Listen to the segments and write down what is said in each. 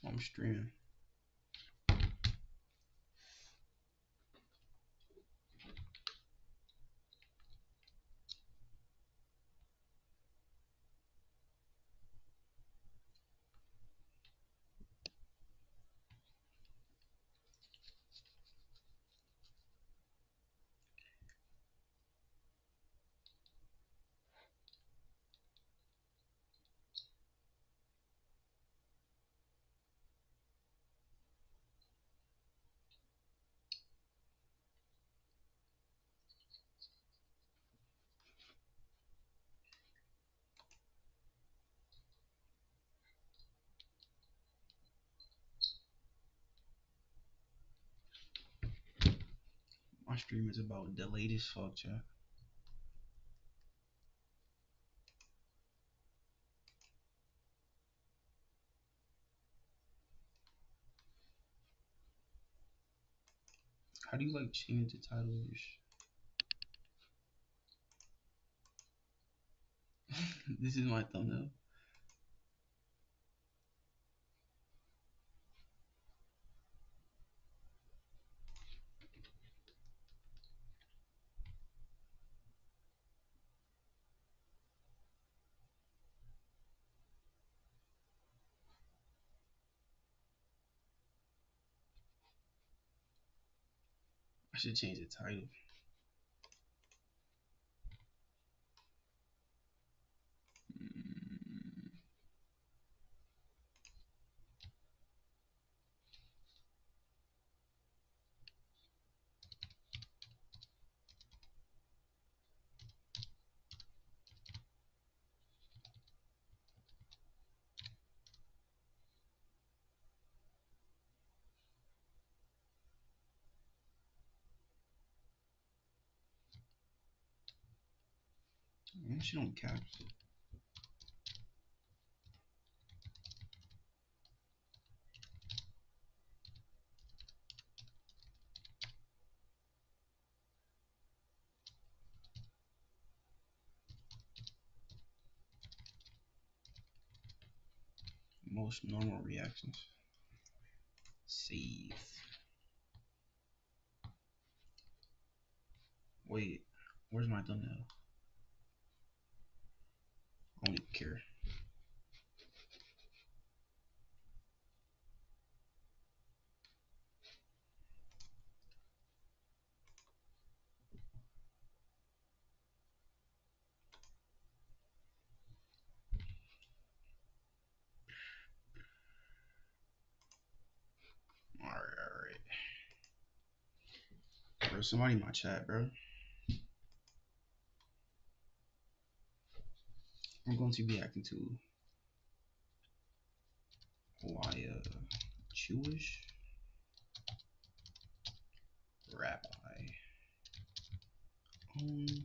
I'm streaming. My stream is about the latest fuck chat. How do you like change the title of your This is my thumbnail. I should change the title. Mm, shit on caps. Most normal reactions. Save. Wait, where's my thumbnail? I don't even care. Alright. Bro, somebody in my chat, bro. I'm going to be acting to why Jewish rabbi owns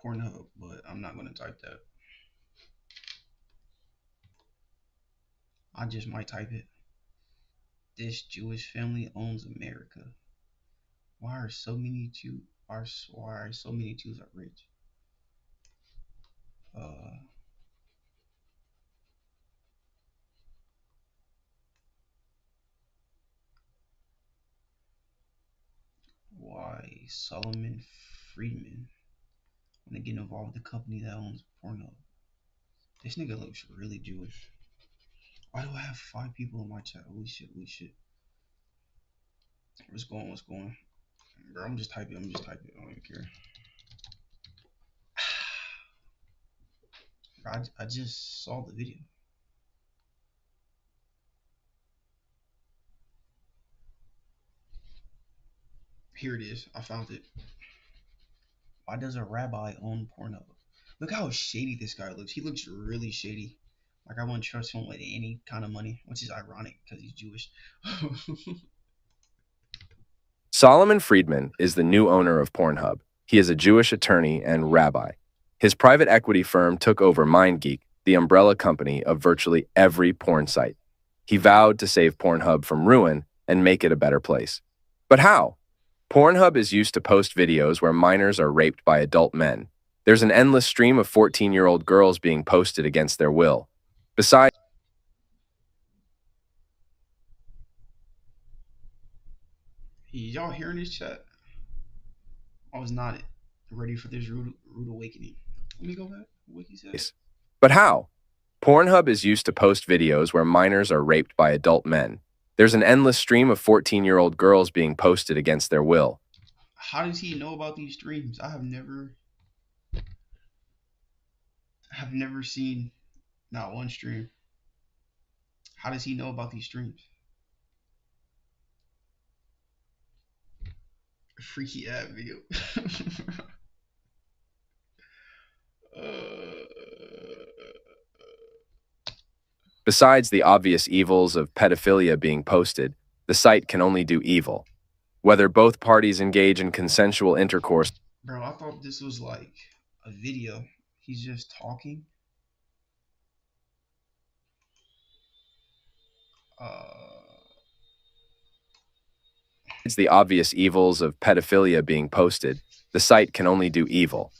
Pornhub, but I'm not gonna type that. I just might type it. This Jewish family owns America. Why are so many Jews why are so many Jews are rich? Uh, why Solomon Friedman want to get involved with the company that owns Pornhub? This nigga looks really Jewish. Why do I have 5 people in my chat? Holy shit, holy shit. What's going? What's going? Bro, I'm just typing. I'm just typing. I don't even care. I just saw the video. Here it is. I found it. Why does a rabbi own Pornhub? Look how shady this guy looks. He looks really shady. Like I wouldn't trust him with any kind of money, which is ironic because he's Jewish. Solomon Friedman is the new owner of Pornhub. He is a Jewish attorney and rabbi. His private equity firm took over MindGeek, the umbrella company of virtually every porn site. He vowed to save Pornhub from ruin and make it a better place. But how? Pornhub is used to post videos where minors are raped by adult men. There's an endless stream of 14-year-old girls being posted against their will. Besides Y'all hearing this chat? I was not ready for this rude awakening. Let me go back. What he said. but how? Pornhub is used to post videos where minors are raped by adult men. There's an endless stream of 14-year-old girls being posted against their will. How does he know about these streams? I have never seen not one stream. How does he know about these streams? Freaky ass video. uh, Besides the obvious evils of pedophilia being posted, the site can only do evil. Whether both parties engage in consensual intercourse. Bro, I thought this was like a video. He's just talking. Besides the obvious evils of pedophilia being posted, the site can only do evil.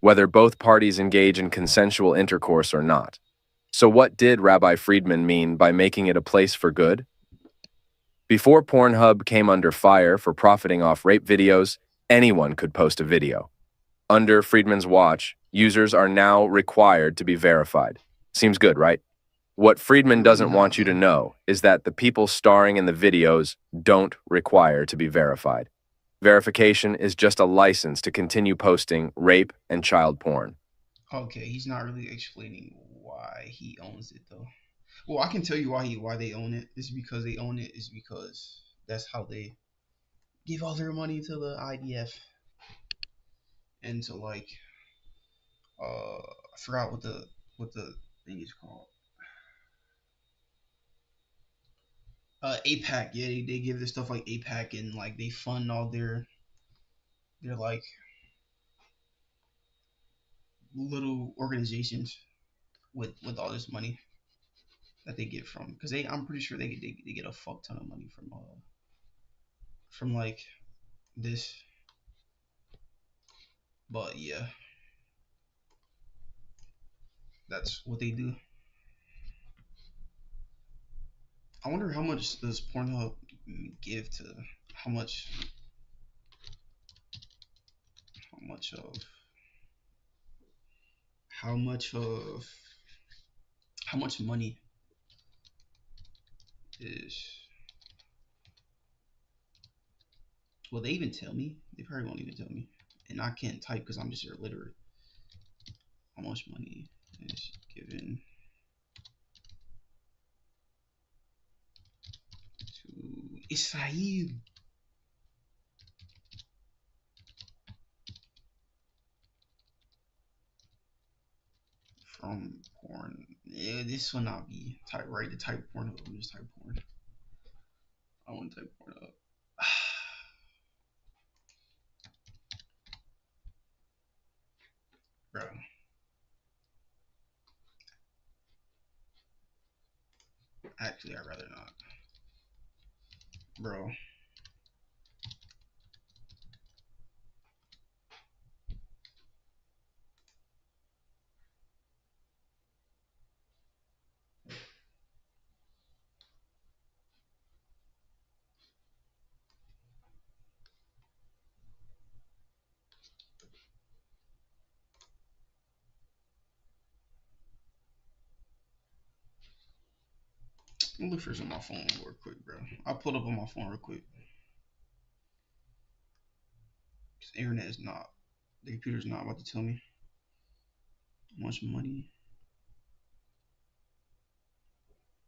Whether both parties engage in consensual intercourse or not. So what did Rabbi Friedman mean by making it a place for good? Before Pornhub came under fire for profiting off rape videos, anyone could post a video. Under Friedman's watch, users are now required to be verified. Seems good, right? What Friedman doesn't want you to know is that the people starring in the videos don't require to be verified. Verification is just a license to continue posting rape and child porn. Okay, he's not really explaining why he owns it though. Well, I can tell you why they own it. It's because they own it is because that's how they give all their money to the IDF and to like I forgot what the thing is called. APAC. Yeah, they give this stuff like APAC and like they fund all their like little organizations with all this money that they get from because I'm pretty sure they get a fuck ton of money from like this. But yeah, that's what they do. I wonder how much does Pornhub give to how much how much of how much of how much money is. Will they even tell me? They probably won't even tell me, and I can't type because I'm just illiterate. How much money is given to Israel from porn? Yeah, this will not be type right to type porn up. Just type porn. I want to type porn up. Bro. Actually, I'd rather not. Bro. Let me look for this on my phone real quick, bro. I'll pull it up on my phone real quick. Because internet is not, the computer's not about to tell me how much money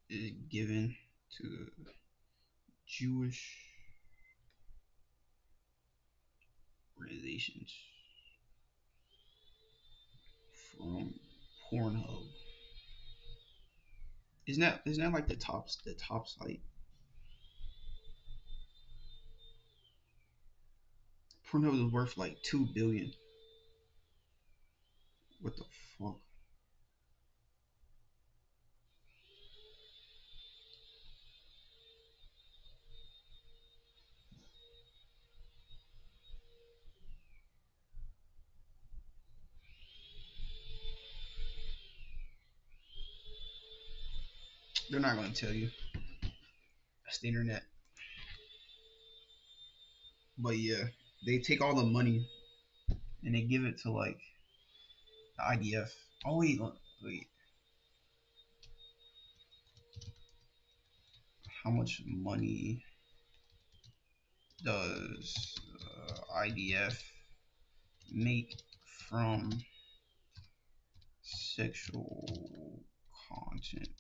is given to Jewish organizations from Pornhub. Isn't that like the top site? Pornhub is worth like 2 billion. What the fuck? They're not going to tell you. That's the internet. But yeah, they take all the money and they give it to like the IDF. Oh wait. How much money does IDF make from sexual content?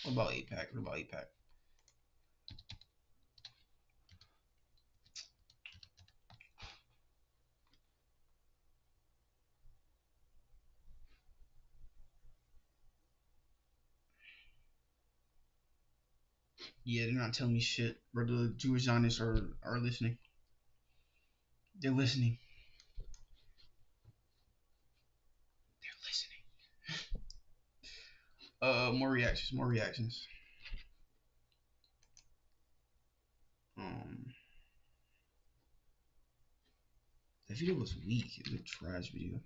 What about APAC? Yeah, they're not telling me shit. But the Jewish Zionists are listening. They're listening. More reactions. The video was weak. It was a trash video.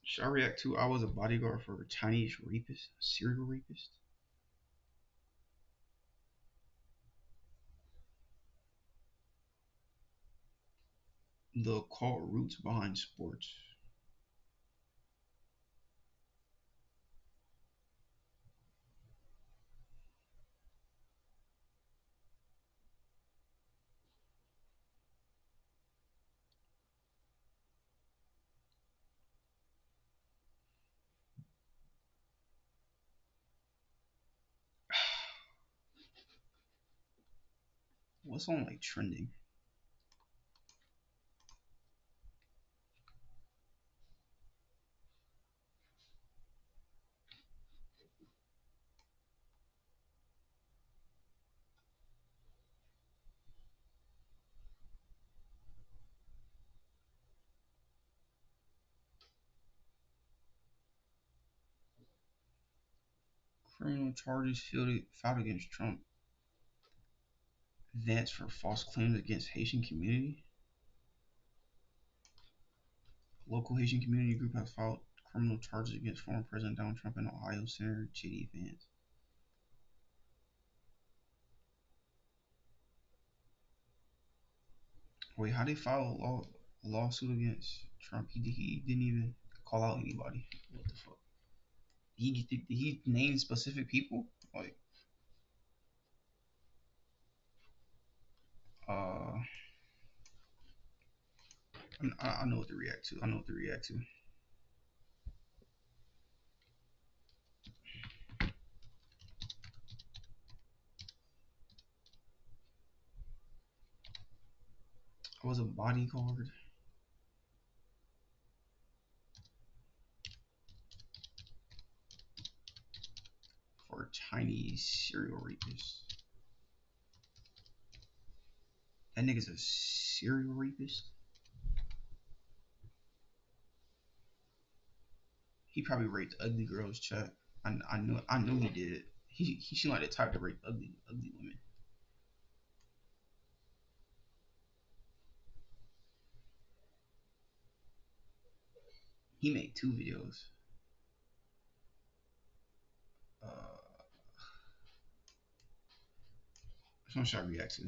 Should I react to I was a bodyguard for a Chinese rapist, a serial rapist? The occult roots behind sports. What's on like trending? Criminal charges filed against Trump. Vance for false claims against Haitian community. Local Haitian community group has filed criminal charges against former President Donald Trump and Ohio Senator J.D. Vance. Wait, how they file a lawsuit against Trump? He didn't even call out anybody. What the fuck? He named specific people? Like, I know what to react to. I was a bodyguard for a Chinese serial rapist. That nigga's a serial rapist? He probably raped ugly girls, chat. I know he did. He seemed like the type to rape ugly women. He made 2 videos. Which one should I react to?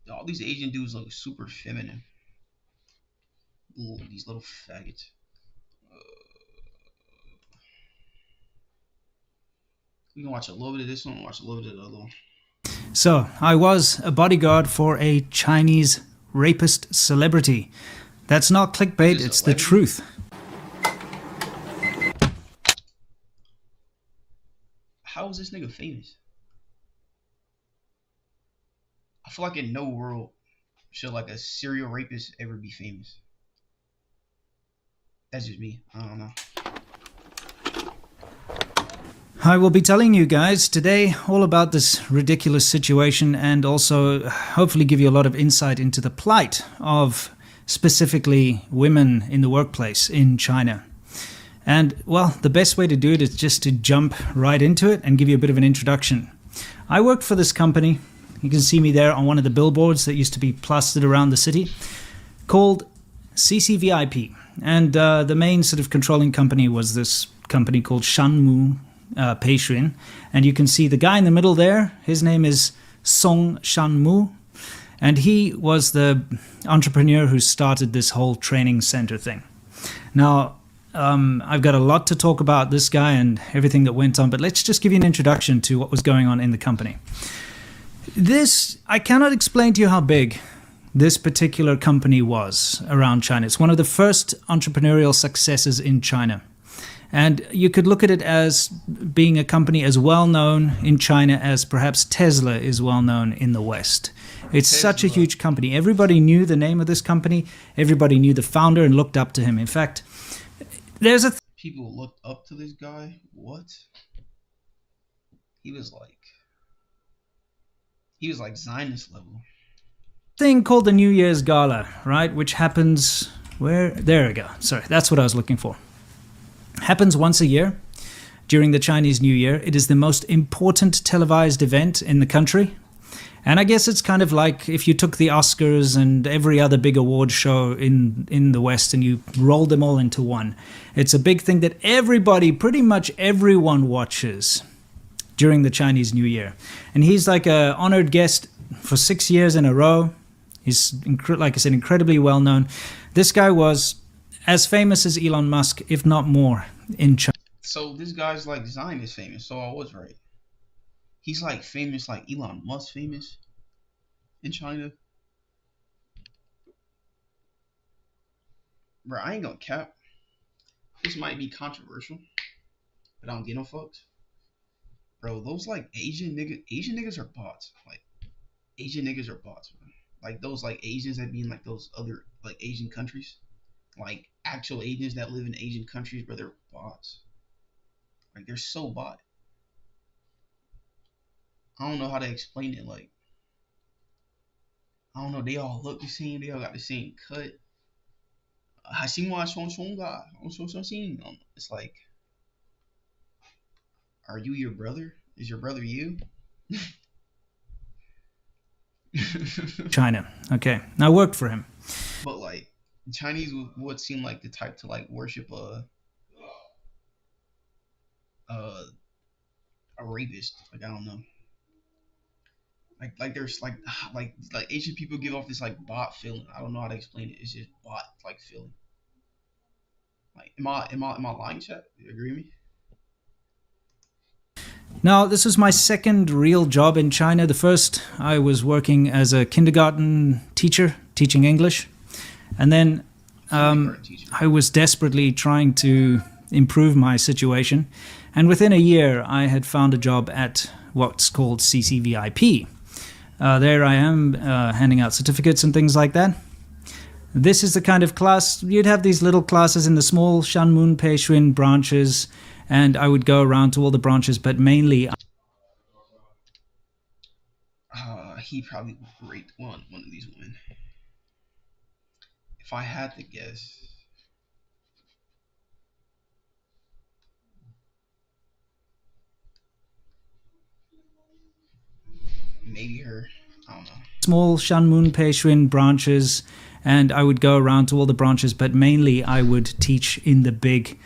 All these Asian dudes look super feminine. Ooh, these little faggots. We can watch a little bit of this one, watch a little bit of the other one. So, I was a bodyguard for a Chinese rapist celebrity. That's not clickbait, it's the truth. How is is this nigga famous? I feel like in no world should like a serial rapist ever be famous. That's just me. I don't know. I will be telling you guys today all about this ridiculous situation and also hopefully give you a lot of insight into the plight of specifically women in the workplace in China. And, well, the best way to do it is just to jump right into it and give you a bit of an introduction. I worked for this company. You can see me there on one of the billboards that used to be plastered around the city, called CCVIP. And the main sort of controlling company was this company called Shanmu Peishuin. And you can see the guy in the middle there. His name is Song Shanmu. And he was the entrepreneur who started this whole training center thing. Now, I've got a lot to talk about this guy and everything that went on, but let's just give you an introduction to what was going on in the company. I cannot explain to you how big this particular company was around China. It's one of the first entrepreneurial successes in China. And you could look at it as being a company as well known in China as perhaps Tesla is well known in the West. It's such a huge company. Everybody knew the name of this company. Everybody knew the founder and looked up to him. In fact, there's a People looked up to this guy? What? He was like Zionist level. thing called the New Year's Gala, right? Which happens where? There we go. Sorry, that's what I was looking for. Happens once a year during the Chinese New Year. It is the most important televised event in the country. And I guess it's kind of like if you took the Oscars and every other big award show in the West and you rolled them all into one. It's a big thing that everybody, pretty much everyone watches during the Chinese New Year. And he's like an honored guest for 6 years in a row. He's, like I said, incredibly well known. This guy was as famous as Elon Musk, if not more, in China. So this guy's like Zionist famous, so I was right. He's like famous, like Elon Musk famous in China. Bro, I ain't gonna cap. This might be controversial, but I don't get no fucks. Bro, those like Asian niggas are bots. Like Asian niggas are bots, bro. Like those like Asians that be in like those other like Asian countries. Like actual Asians that live in Asian countries, bro, they're bots. Like they're so bot. I don't know how to explain it. Like, I don't know. They all look the same. They all got the same cut. It's like, are you your brother? Is your brother you? China. Okay. I worked for him. But like, Chinese would seem like the type to like worship a rapist. Like, I don't know. Like there's like Asian people give off this like bot feeling. I don't know how to explain it. It's just bot like feeling. Like am I lying, chat? Do you agree with me? Now, this was my second real job in China. The first, I was working as a kindergarten teacher, teaching English. And then I was desperately trying to improve my situation. And within a year, I had found a job at what's called CCVIP. There I am handing out certificates and things like that. This is the kind of class, you'd have these little classes in the small Shanmun Peishuin branches, and I would go around to all the branches, but mainly... He probably raped one of these women. If I had to guess... Maybe her. I don't know. Small Shanmun Peishuin branches, and I would go around to all the branches, but mainly I would teach in the big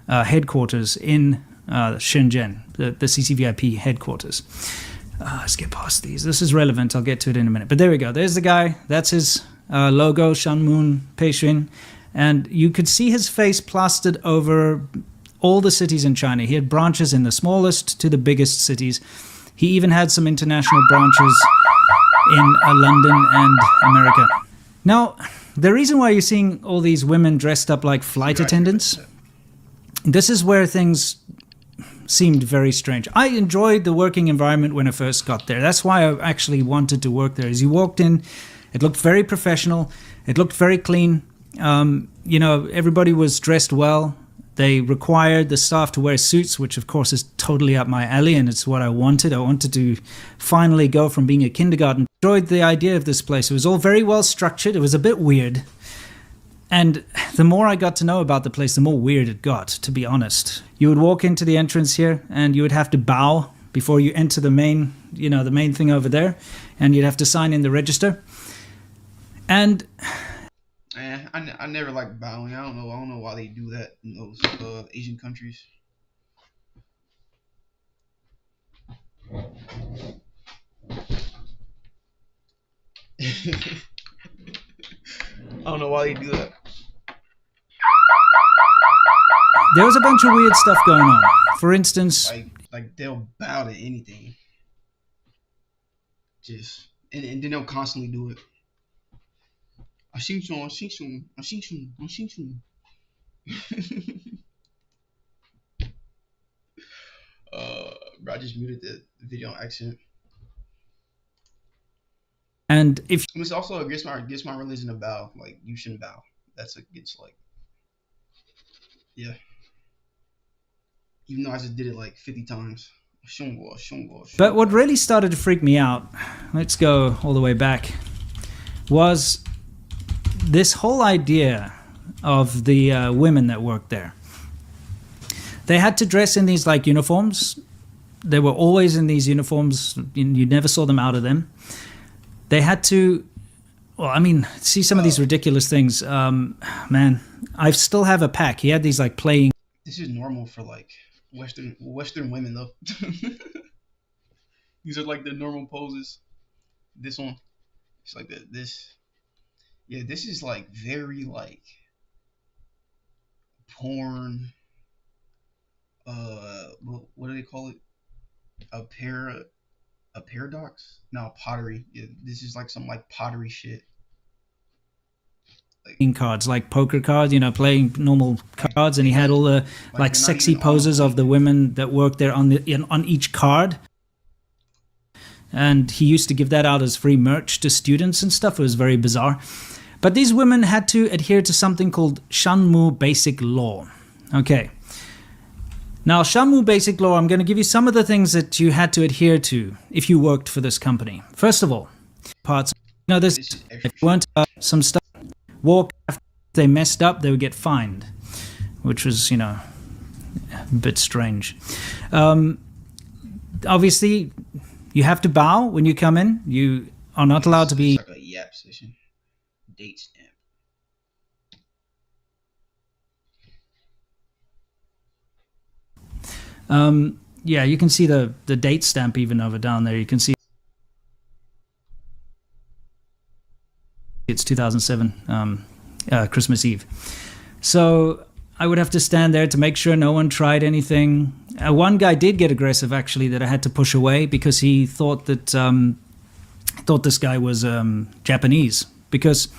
headquarters in Shenzhen, the CCVIP headquarters. Let's get past these. This is relevant. I'll get to it in a minute. But there we go. There's the guy. That's his logo, Shanmun Peishuin. And you could see his face plastered over all the cities in China. He had branches in the smallest to the biggest cities. He even had some international branches in London and America. Now, the reason why you're seeing all these women dressed up like flight attendants, this is where things seemed very strange. I enjoyed the working environment when I first got there. That's why I actually wanted to work there. As you walked in, it looked very professional. It looked very clean. Everybody was dressed well. They required the staff to wear suits, which of course is totally up my alley, and it's what I wanted. I wanted to finally go from being a kindergarten. I enjoyed the idea of this place. It was all very well structured. It was a bit weird. And the more I got to know about the place, the more weird it got, to be honest. You would walk into the entrance here, and you would have to bow before you enter the main thing over there, and you'd have to sign in the register. And I never like bowing. I don't know why they do that in those Asian countries. I don't know why they do that. There was a bunch of weird stuff going on. For instance, like they'll bow to anything. And then they'll constantly do it. I seen some. Bro, I just muted the video on accident. And if it's also against my religion to bow. Like, you shouldn't bow. That's against, like, yeah. Even though I just did it like 50 times. But what really started to freak me out, let's go all the way back, was this whole idea of the women that worked there. They had to dress in these like uniforms. They were always in these uniforms. You never saw them out of them. They had to, see some of these ridiculous things. Man, I still have a pack. He had these like playing. This is normal for like Western women though. These are like the normal poses. This one, it's like this. Yeah, this is like very like porn. What do they call it? A paradox? No, pottery. Yeah, this is like some like pottery shit. Like, cards, like poker cards, playing normal cards, and he had all the like sexy poses of the women that worked there on each card. And he used to give that out as free merch to students and stuff. It was very bizarre. But these women had to adhere to something called Shanmu Basic Law. Okay. Now, Shanmu Basic Law, I'm going to give you some of the things that you had to adhere to if you worked for this company. First of all, parts. If you weren't some stuff, walk after they messed up, they would get fined, which was, a bit strange. Obviously, you have to bow when you come in. You are not allowed to be. It's like a yap session. Date stamp. Yeah, you can see the date stamp even over down there. You can see it's 2007, Christmas Eve. So I would have to stand there to make sure no one tried anything. One guy did get aggressive, actually, that I had to push away because he thought that this guy was Japanese. Because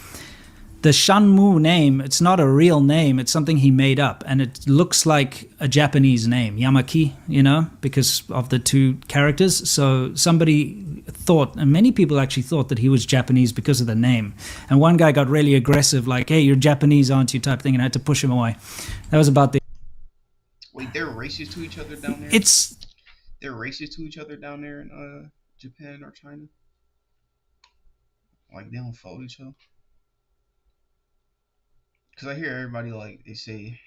the Shanmu name, it's not a real name. It's something he made up. And it looks like a Japanese name, Yamaki, because of the two characters. So somebody thought, and many people actually thought that he was Japanese because of the name. And one guy got really aggressive, like, hey, you're Japanese, aren't you, type thing. And I had to push him away. That was about the... Wait, they're racist to each other down there? They're racist to each other down there in Japan or China? Like, they don't follow each other? Because I hear everybody, like, they say,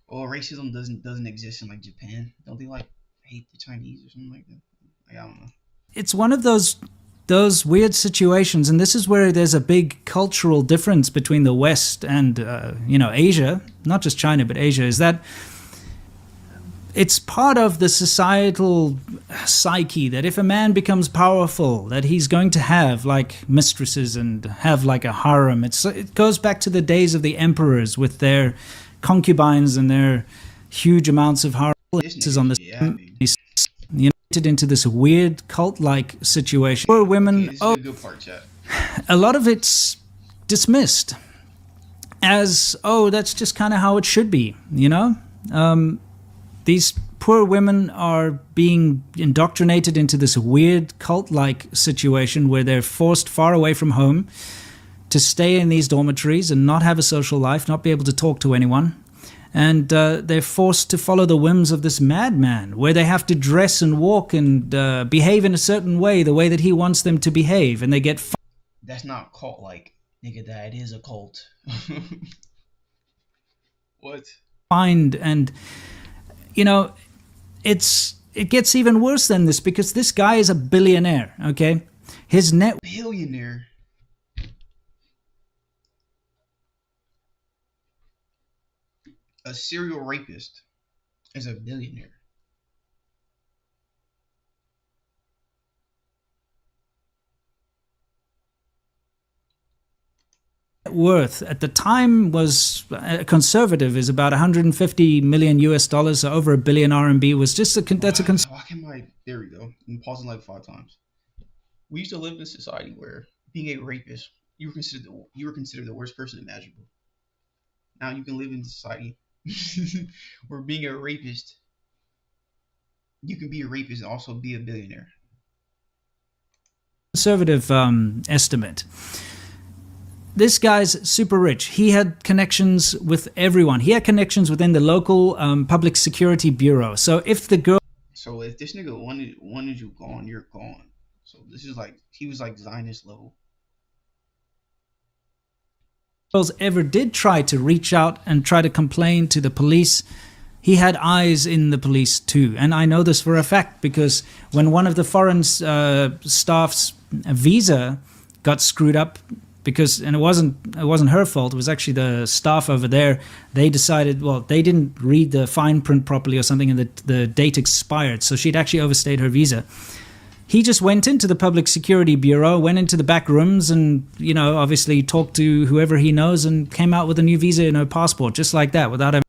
oh, racism doesn't exist in, like, Japan. Don't they, like, hate the Chinese or something like that? Like, I don't know. It's one of those weird situations, and this is where there's a big cultural difference between the West and, Asia, not just China, but Asia, is that it's part of the societal psyche that if a man becomes powerful, that he's going to have like mistresses and have like a harem. It goes back to the days of the emperors with their concubines and their huge amounts of harem. On this, united into this weird cult-like situation. For women, a lot of it's dismissed as, that's just kind of how it should be, These poor women are being indoctrinated into this weird cult-like situation where they're forced far away from home to stay in these dormitories and not have a social life, not be able to talk to anyone. And they're forced to follow the whims of this madman, where they have to dress and walk and behave in a certain way, the way that he wants them to behave, and they get That's not cult-like, nigga. That is a cult. What? fined. And you know, it gets even worse than this, because this guy is a billionaire. Okay, his net Billionaire. A serial rapist is a billionaire. worth at the time was conservative is about 150 million US dollars, so over $1 billion RMB. Was just that's a Why can my there we go. I'm pausing like 5 times. We used to live in a society where being a rapist, you were considered the worst person imaginable. Now you can live in a society where being a rapist, you can be a rapist and also be a billionaire. conservative estimate. This guy's super rich. He had connections with everyone. He had connections within the local public security bureau. So if the girl So if this nigga wanted you gone, you're gone. So this is like he was like Zionist level. girls ever did try to reach out and try to complain to the police, he had eyes in the police too. And I know this for a fact, because when one of the foreign staff's visa got screwed up, because and it wasn't her fault, it was actually the staff over there. They decided, well, they didn't read the fine print properly or something, and the date expired, so she'd actually overstayed her visa. He just went into the public security bureau, went into the back rooms, and obviously talked to whoever he knows, and came out with a new visa and a passport, just like that, without a.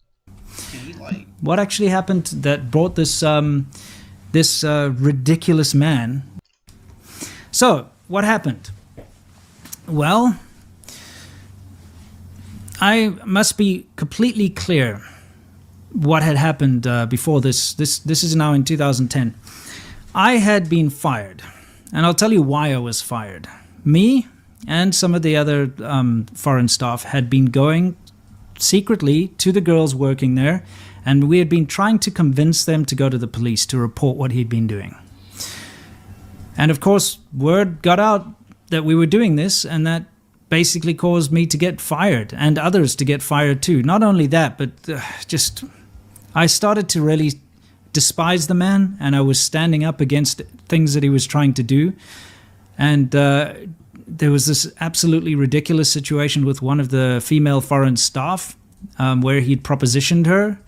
What actually happened that brought this ridiculous man? So what happened? Well, I must be completely clear what had happened before this. This is now in 2010. I had been fired, and I'll tell you why I was fired. Me and some of the other foreign staff had been going secretly to the girls working there, and we had been trying to convince them to go to the police to report what he'd been doing. And of course, word got out that we were doing this, and that basically caused me to get fired, and others to get fired too. Not only that, but I started to really despise the man, and I was standing up against things that he was trying to do. And there was this absolutely ridiculous situation with one of the female foreign staff where he'd propositioned her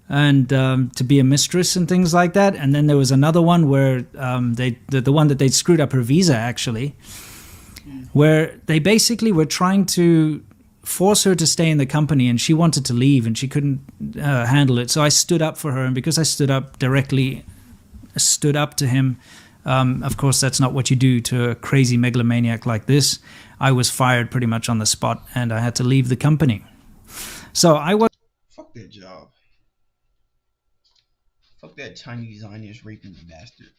and to be a mistress and things like that. And then there was another one where the one that they'd screwed up her visa, actually, where they basically were trying to force her to stay in the company, and she wanted to leave and she couldn't handle it. So I stood up for her, and because I stood up to him, of course that's not what you do to a crazy megalomaniac like this. I was fired pretty much on the spot, and I had to leave the company. So I was Fuck that job. Fuck that Chinese Zionist raping bastard.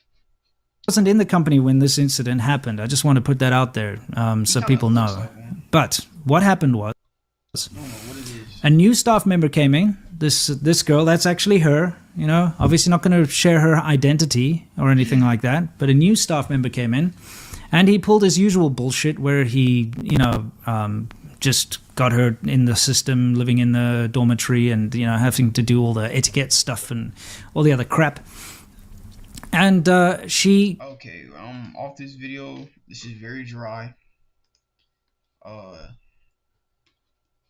wasn't in the company when this incident happened. I just want to put that out there so people know. Like, but what happened was, I don't know what it is. a new staff member came in. This girl, that's actually her. Obviously not going to share her identity or anything like that. But a new staff member came in, and he pulled his usual bullshit where he, just got her in the system, living in the dormitory, and having to do all the etiquette stuff and all the other crap. And she. Okay, off this video. This is very dry.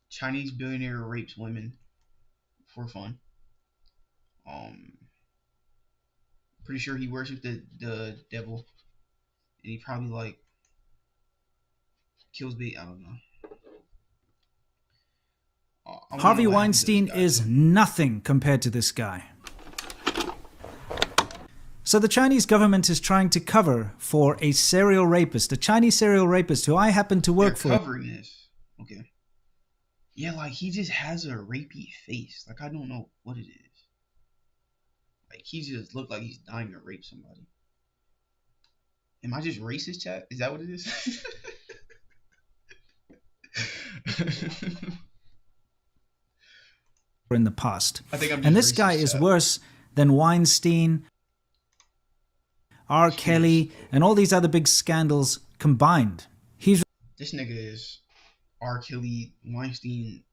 Chinese billionaire rapes women for fun. Pretty sure he worshipped the devil, and he probably kills bait. I don't know. Harvey Weinstein is nothing compared to this guy. So the Chinese government is trying to cover for a serial rapist, a Chinese serial rapist who I happen to work for. Covering this. Okay. Yeah, he just has a rapey face. I don't know what it is. Like he just looked like he's dying to rape somebody. Am I just racist, chat? Is that what it is? in the past. I think I'm And just this guy racist, is chat. worse than Weinstein, R. Kelly, and all these other big scandals combined. This nigga is R. Kelly, Weinstein,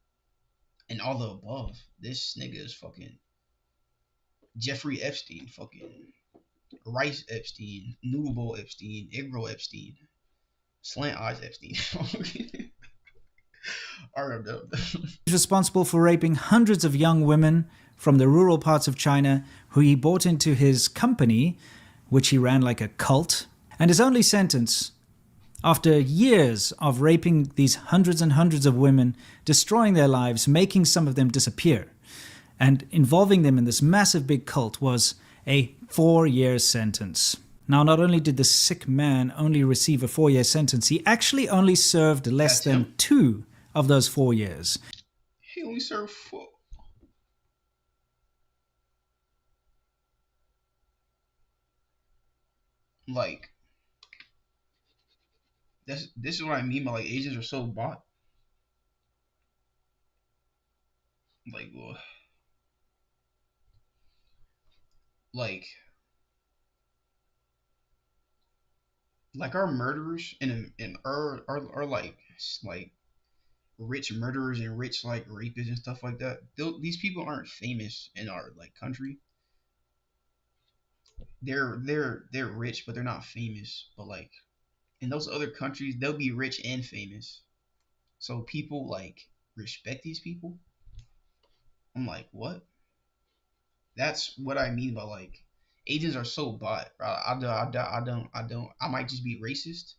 and all the above. This nigga is fucking Jeffrey Epstein, fucking Rice Epstein, Noodle Bowl Epstein, Egg Roll Epstein, Slant Eyes Epstein. He's responsible for raping hundreds of young women from the rural parts of China who he brought into his company, which he ran like a cult. And his only sentence, after years of raping these hundreds and hundreds of women, destroying their lives, making some of them disappear, and involving them in this massive big cult, was a 4-year sentence. Now, not only did the sick man only receive a 4-year sentence, he actually only served less than 2 of those 4 years. He only served 4. Like, this is what I mean by like Asians are so bought. Like, like, like our murderers and are like rich murderers and rich like rapists and stuff like that. These people aren't famous in our like country. They're rich, but they're not famous. But like in those other countries, they'll be rich and famous. So people like respect these people. I'm like, what? That's what I mean by like Asians are so bought. I might just be racist.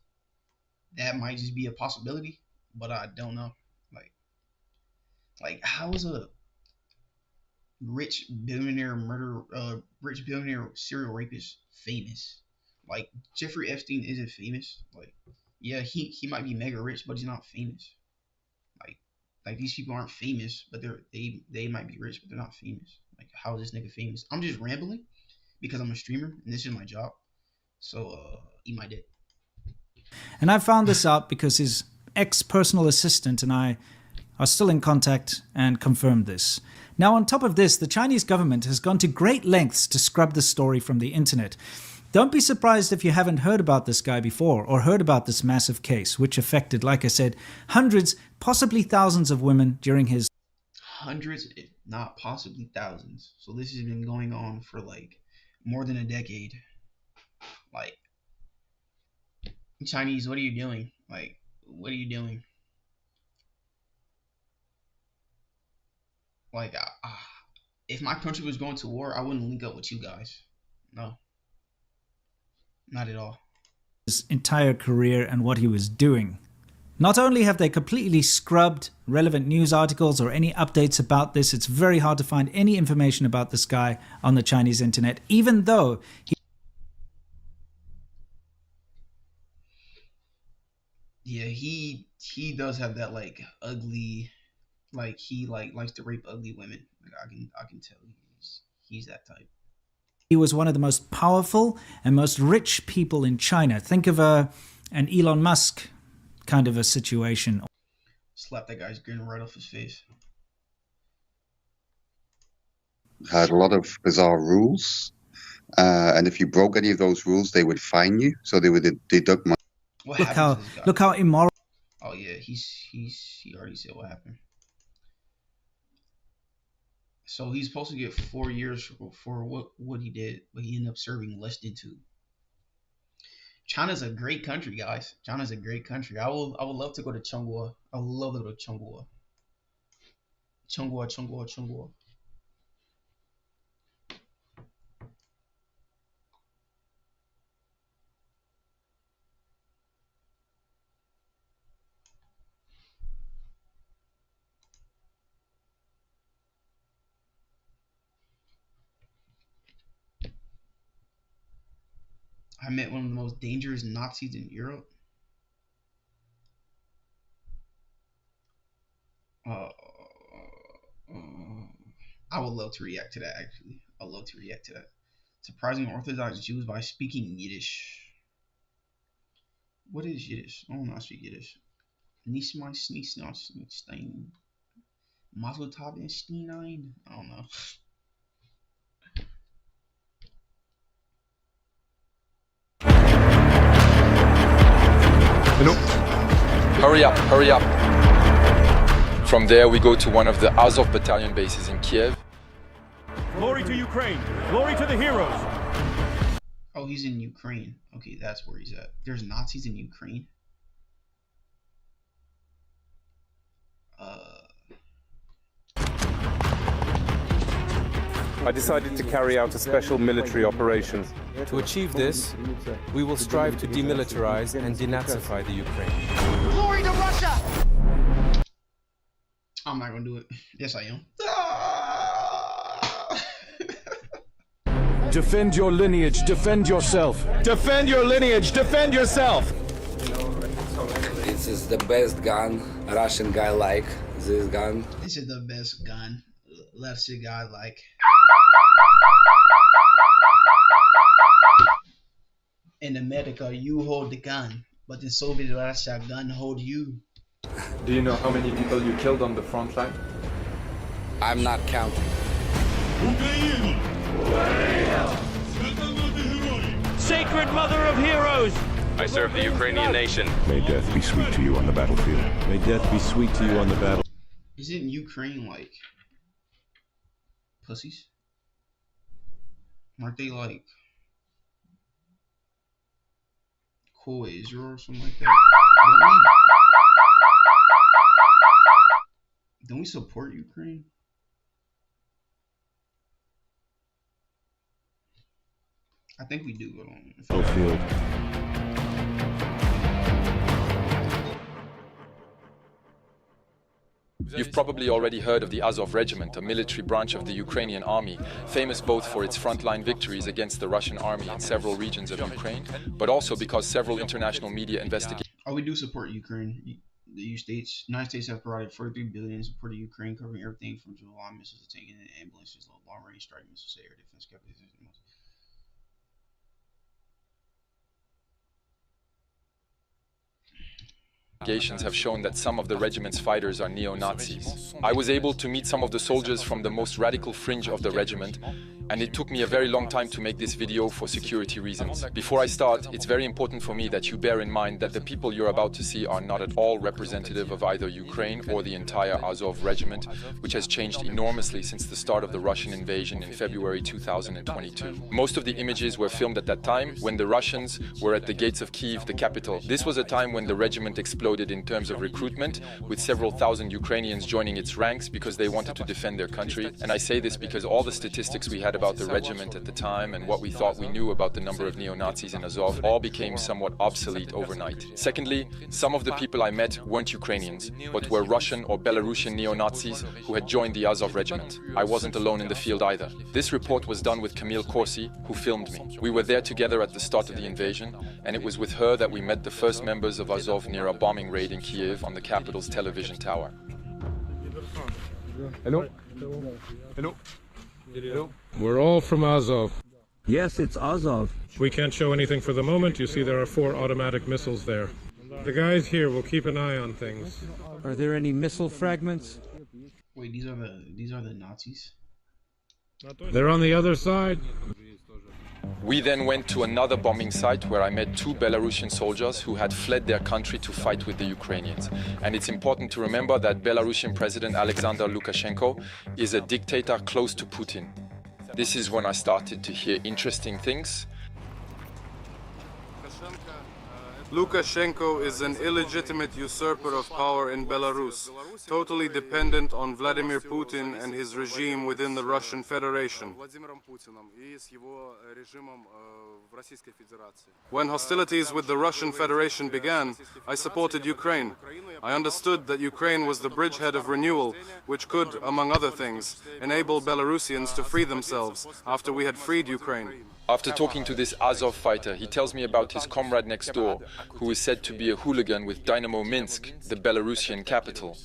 That might just be a possibility, but I don't know. Like, how is a rich billionaire serial rapist famous? Like Jeffrey Epstein isn't famous. Like, yeah, he might be mega rich, but he's not famous. Like, these people aren't famous, but they might be rich, but they're not famous. Like, how is this nigga famous? I'm just rambling because I'm a streamer and this is my job. So, eat my dick. And I found this out because his ex-personal assistant and I are still in contact and confirmed this. Now, on top of this, the Chinese government has gone to great lengths to scrub the story from the internet. Don't be surprised if you haven't heard about this guy before or heard about this massive case, which affected, like I said, hundreds, possibly thousands of women during his... Hundreds, if not possibly thousands. So this has been going on for like more than a decade. Like, Chinese, what are you doing? Like, what are you doing? Like, if my country was going to war, I wouldn't link up with you guys. No, not at all. His entire career and what he was doing. Not only have they completely scrubbed relevant news articles or any updates about this, it's very hard to find any information about this guy on the Chinese internet, even though he... Yeah, he does have that like ugly, like he like likes to rape ugly women. Like I can tell he's that type. He was one of the most powerful and most rich people in China. Think of an Elon Musk kind of a situation. Slap that guy's grin right off his face. Had a lot of bizarre rules, and if you broke any of those rules, they would fine you. So they would deduct money. Look how immoral. Oh yeah, he already said what happened. So he's supposed to get 4 years for what he did, but he ended up serving less than 2. China's a great country, guys. China's a great country. I would love to go to Chonghua. I would love to go to Chonghua. Chonghua. I met one of the most dangerous Nazis in Europe. I would love to react to that, actually. I I'd love to react to that. Surprising Orthodox Jews by speaking Yiddish. What is Yiddish? I don't know how to speak Yiddish. Nismai Stein. Mazel Tov and Stein. I don't know. Hurry up, hurry up. From there, we go to one of the Azov battalion bases in Kiev. Glory to Ukraine! Glory to the heroes! Oh, he's in Ukraine. Okay, that's where he's at. There's Nazis in Ukraine? I decided to carry out a special military operation. To achieve this, we will strive to demilitarize and denazify the Ukraine. Glory to Russia! I'm not gonna do it. Yes, I am. Defend your lineage, defend yourself. Defend your lineage, defend yourself! This is the best gun a Russian guy like. This gun. This is the best gun. Let's see, guy like. In America, you hold the gun, but in Soviet Russia, gun hold you. Do you know how many people you killed on the front line? I'm not counting. Sacred mother of heroes! I serve the Ukrainian nation. May death be sweet to you on the battlefield. May death be sweet to you on the battle. Isn't Ukraine like pussies? Aren't they like cool with Israel or something like that? Don't we support Ukraine? I think we do, but Battlefield. You've probably already heard of the Azov Regiment, a military branch of the Ukrainian army, famous both for its frontline victories against the Russian army in several regions of Ukraine, but also because several international media investigations. Oh, we do support Ukraine. The United States have provided $43 billion in support of Ukraine, covering everything from July missiles to tanks and ambulances, long-range strike missiles, air defense capabilities. Investigations have shown that some of the regiment's fighters are neo-Nazis. I was able to meet some of the soldiers from the most radical fringe of the regiment, and it took me a very long time to make this video for security reasons. Before I start, it's very important for me that you bear in mind that the people you're about to see are not at all representative of either Ukraine or the entire Azov regiment, which has changed enormously since the start of the Russian invasion in February 2022. Most of the images were filmed at that time, when the Russians were at the gates of Kyiv, the capital. This was a time when the regiment exploded in terms of recruitment, with several thousand Ukrainians joining its ranks because they wanted to defend their country. And I say this because all the statistics we had about the regiment at the time and what we thought we knew about the number of neo-Nazis in Azov all became somewhat obsolete overnight. Secondly, some of the people I met weren't Ukrainians, but were Russian or Belarusian neo-Nazis who had joined the Azov regiment. I wasn't alone in the field either. This report was done with Camille Corsi, who filmed me. We were there together at the start of the invasion, and it was with her that we met the first members of Azov near a bombing raid in Kiev on the capital's television tower. Hello? Hello? Hello? We're all from Azov. Yes, it's Azov. We can't show anything for the moment. You see there are 4 automatic missiles there. The guys here will keep an eye on things. Are there any missile fragments? Wait, these are the Nazis? They're on the other side. We then went to another bombing site where I met 2 Belarusian soldiers who had fled their country to fight with the Ukrainians. And it's important to remember that Belarusian President Alexander Lukashenko is a dictator close to Putin. This is when I started to hear interesting things. Lukashenko is an illegitimate usurper of power in Belarus, totally dependent on Vladimir Putin and his regime within the Russian Federation. When hostilities with the Russian Federation began, I supported Ukraine. I understood that Ukraine was the bridgehead of renewal, which could, among other things, enable Belarusians to free themselves after we had freed Ukraine. After talking to this Azov fighter, he tells me about his comrade next door, who is said to be a hooligan with Dynamo Minsk, the Belarusian capital.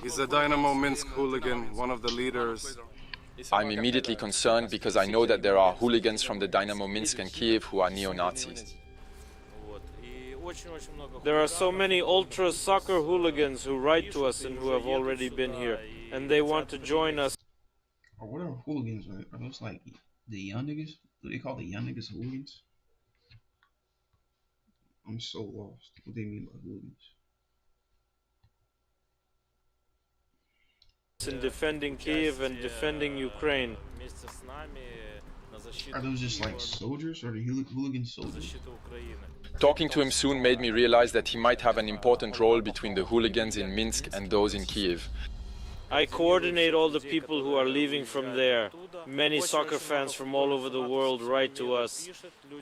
He's a Dynamo Minsk hooligan, one of the leaders. I'm immediately concerned because I know that there are hooligans from the Dynamo Minsk and Kiev who are neo-Nazis. There are so many ultra soccer hooligans who write to us and who have already been here, and they want to join us. Or what are hooligans? Are those like the young niggas? Do they call the young niggas hooligans? I'm so lost. What do they mean by hooligans? In defending Kiev and defending Ukraine. Are those just like soldiers, or are the hooligan soldiers? Talking to him soon made me realize that he might have an important role between the hooligans in Minsk and those in Kiev. I coordinate all the people who are leaving from there. Many soccer fans from all over the world write to us,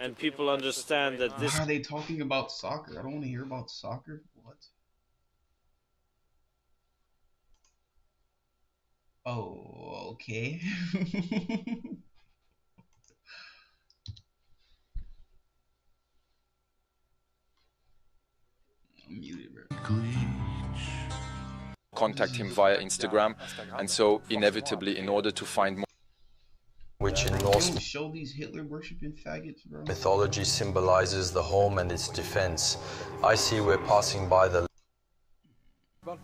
and people understand that this... Why are they talking about soccer? I don't want to hear about soccer. What? Oh, okay. I'm muted, bro. Contact him via Instagram, and so inevitably, in order to find more, which in They Norse don't show these Hitler worshipping faggots, bro. mythology symbolizes the home and its defense. I see we're passing by the...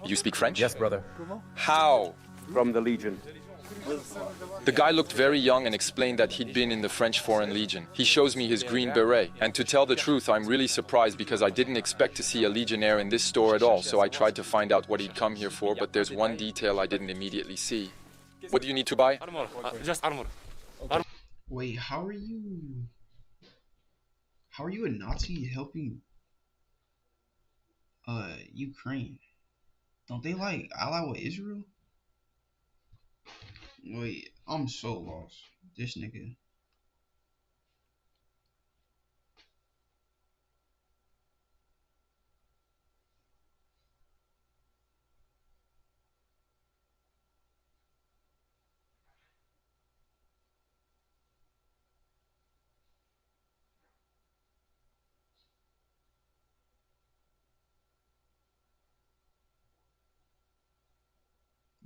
You speak French? Yes, brother. How? From the Legion. The guy looked very young and explained that he'd been in the French Foreign Legion. He shows me his green beret. And to tell the truth, I'm really surprised because I didn't expect to see a Legionnaire in this store at all. So I tried to find out what he'd come here for, but there's one detail I didn't immediately see. What do you need to buy? Armor. Just armor. Wait, how are you a Nazi helping Ukraine? Don't they like ally with Israel? Wait, I'm so lost. This nigga.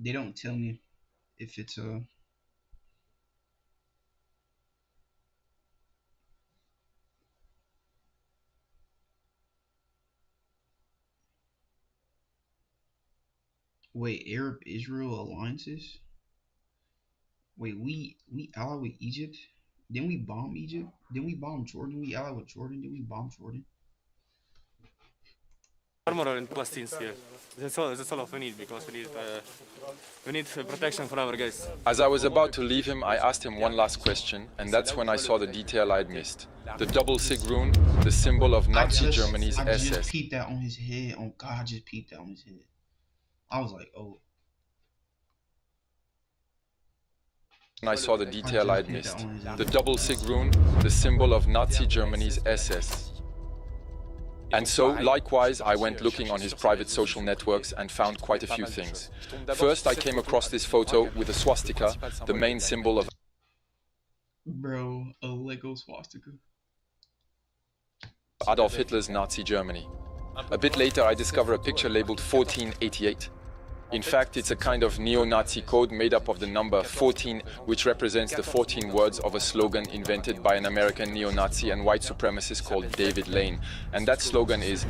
They don't tell me if it's a... Wait, Arab-Israel alliances? Wait, we ally with Egypt? Then we bomb Egypt? Then we bomb Jordan? We ally with Jordan? Then we bomb Jordan? Armor in Palestine here. That's all we need because we need protection for our guys. As I was about to leave him, I asked him one last question, and that's when I saw the detail I'd missed. The double sig rune, the symbol of Nazi Germany's I just SS. peeped that on his head. Oh God, I just peeped that on his head. I was like, oh. And I saw the detail I'd missed. The double sig rune, the symbol of Nazi Germany's SS. And so, likewise, I went looking on his private social networks and found quite a few things. First, I came across this photo with a swastika, the main symbol of... Bro, a Lego swastika. Adolf Hitler's Nazi Germany. A bit later, I discover a picture labeled 1488. In fact, it's a kind of neo-Nazi code made up of the number 14, which represents the 14 words of a slogan invented by an American neo-Nazi and white supremacist called David Lane. And that slogan is,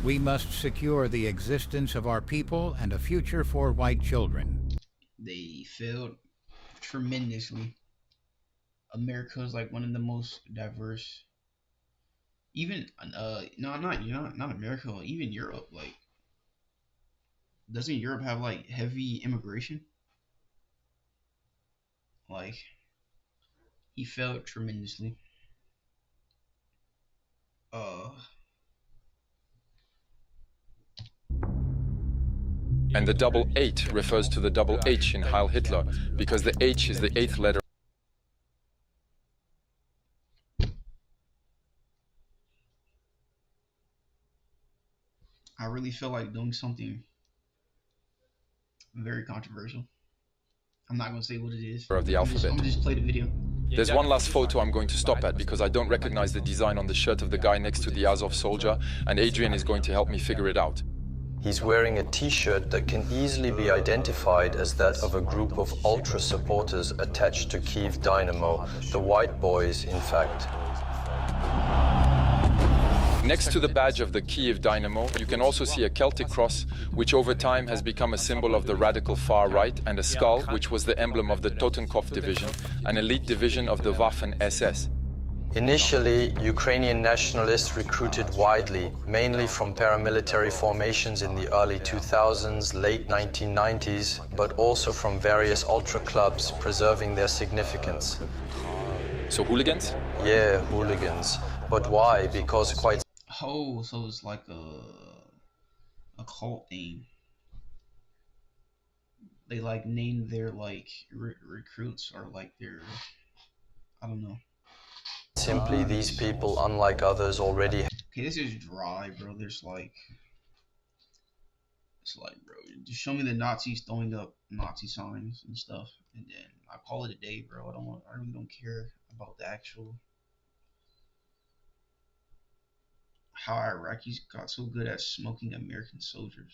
"We must secure the existence of our people and a future for white children." They failed tremendously. America is like one of the most diverse. Even not America, even Europe. Like, doesn't Europe have like heavy immigration? Like, he failed tremendously. and the double 8 refers to the double H in Heil Hitler, because the H is the 8th letter. I really feel like doing something very controversial. I'm not going to say what it is. Of the alphabet. I'm just play the video. There's one last photo I'm going to stop at because I don't recognize the design on the shirt of the guy next to the Azov soldier, and Adrian is going to help me figure it out. He's wearing a t-shirt that can easily be identified as that of a group of ultra supporters attached to Kyiv Dynamo, the White Boys, in fact. Next to the badge of the Kyiv Dynamo, you can also see a Celtic cross, which over time has become a symbol of the radical far right, and a skull, which was the emblem of the Totenkopf division, an elite division of the Waffen-SS. Initially, Ukrainian nationalists recruited widely, mainly from paramilitary formations in the early 2000s, late 1990s, but also from various ultra clubs, preserving their significance. So hooligans? Yeah, hooligans. But why? Because quite... Oh, so it's like a cult thing. They like name their like recruits or like their, I don't know. Simply, these people, unlike others, already... Okay, this is dry, bro. It's like, bro, just show me the Nazis throwing up Nazi signs and stuff, and then I call it a day, bro. I really don't care about the actual how Iraqis got so good at smoking American soldiers.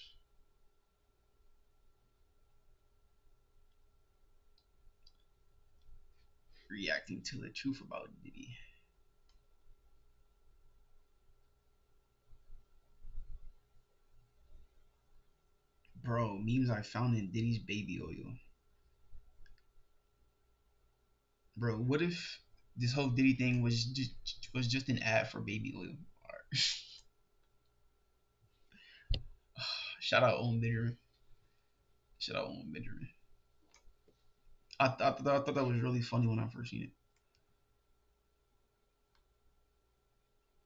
Reacting to the truth about Diddy. Bro, memes I found in Diddy's baby oil. Bro, what if this whole Diddy thing was just an ad for baby oil? Shout out Owen Benjamin. Shout out Owen Benjamin. I thought that was really funny when I first seen it.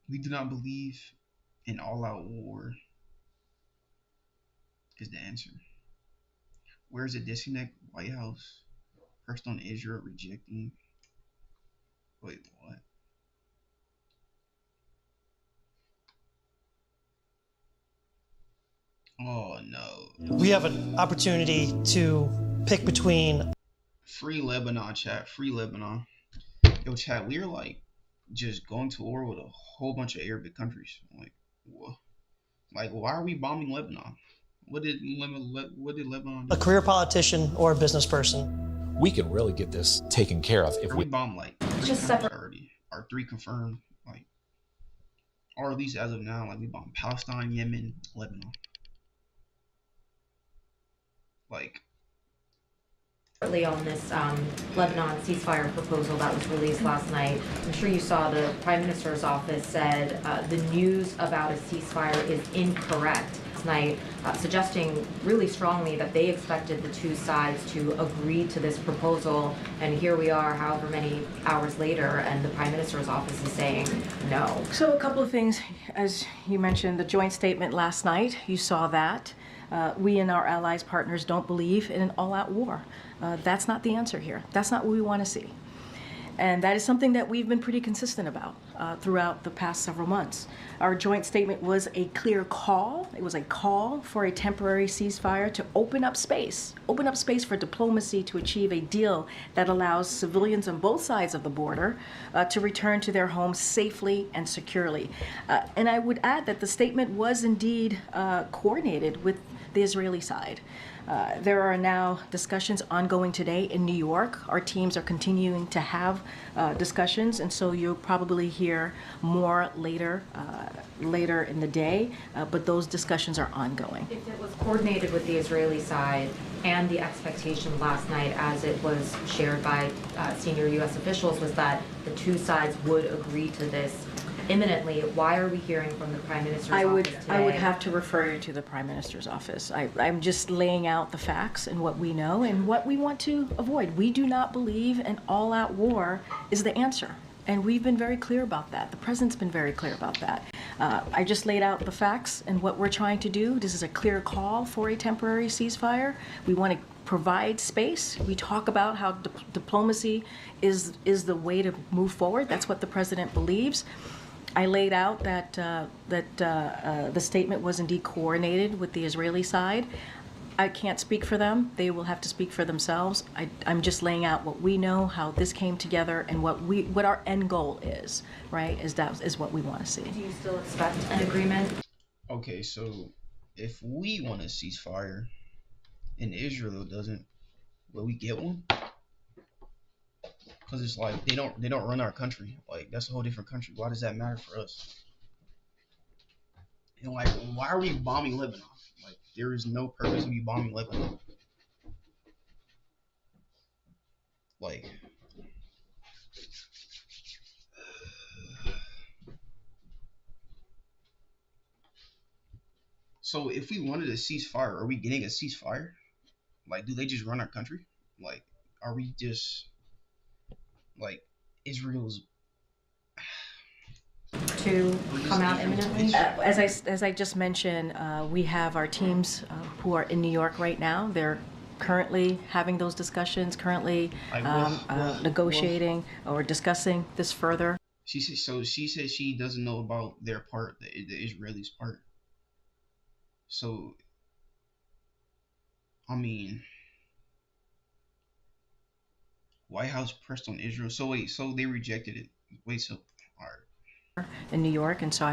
We do not believe in all-out war is the answer. Where's the disconnect? White House. First on Israel rejecting. Wait, what? Oh no. We have an opportunity to pick between Free Lebanon, chat. Free Lebanon. Yo, chat, we're like just going to war with a whole bunch of Arabic countries. Like, what? Like, why are we bombing Lebanon? What did Lebanon do? a career politician or a business person. We can really get this taken care of if we bomb like just separate. Already. Our 3 confirmed, like, or at least as of now, like we bombed Palestine, Yemen, Lebanon. Like. On this Lebanon ceasefire proposal that was released last night, I'm sure you saw the Prime Minister's office said the news about a ceasefire is incorrect last night, suggesting really strongly that they expected the two sides to agree to this proposal. And here we are, however many hours later, and the Prime Minister's office is saying no. So a couple of things, as you mentioned, the joint statement last night, you saw that. We and our allies, partners, don't believe in an all-out war. That's not the answer here. That's not what we want to see. And that is something that we've been pretty consistent about throughout the past several months. Our joint statement was a clear call. It was a call for a temporary ceasefire to open up space for diplomacy to achieve a deal that allows civilians on both sides of the border to return to their homes safely and securely. And I would add that the statement was indeed coordinated with the Israeli side. There are now discussions ongoing today in New York. Our teams are continuing to have discussions, and so you'll probably hear more later in the day, but those discussions are ongoing. If it was coordinated with the Israeli side and the expectation last night, as it was shared by senior U.S. officials, was that the two sides would agree to this imminently, why are we hearing from the Prime Minister's office today? I would have to refer you to the Prime Minister's office. I'm just laying out the facts and what we know and what we want to avoid. We do not believe an all-out war is the answer. And we've been very clear about that. The President's been very clear about that. I just laid out the facts and what we're trying to do. This is a clear call for a temporary ceasefire. We want to provide space. We talk about how diplomacy is the way to move forward. That's what the President believes. I laid out that the statement was indeed coordinated with the Israeli side. I can't speak for them. They will have to speak for themselves. I'm just laying out what we know, how this came together, and what our end goal is, right? Is what we want to see. Do you still expect an agreement? Okay, so if we want a ceasefire and Israel doesn't, will we get one? Because it's like they don't run our country. Like that's a whole different country. Why does that matter for us? And like, why are we bombing Lebanon? Like there is no purpose to be bombing Lebanon. Like, so if we wanted a ceasefire, are we getting a ceasefire? Like, do they just run our country? Like, are we just like Israel's to come out imminently? As I just mentioned, we have our teams who are in New York right now. They're currently having those discussions, currently negotiating or discussing this further. She said she doesn't know about their part, the Israelis' part. So, I mean, White House pressed on Israel. So wait, so they rejected it. Wait, so all right. In New York, and so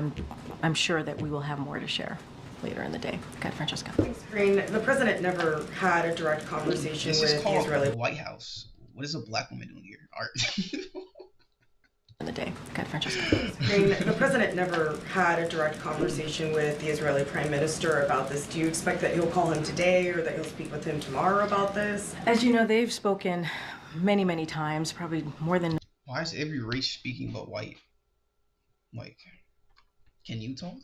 I'm sure that we will have more to share later in the day. Okay, Francesca. Green, the president never had a direct conversation This with is called the Israeli the White House. What is a black woman doing here? All right. In the day. Okay, Francesca. Green, the president never had a direct conversation with the Israeli prime minister about this. Do you expect that he'll call him today or that he'll speak with him tomorrow about this? As you know, they've spoken many, many times, probably more than... Why is every race speaking but white? Like, can you talk?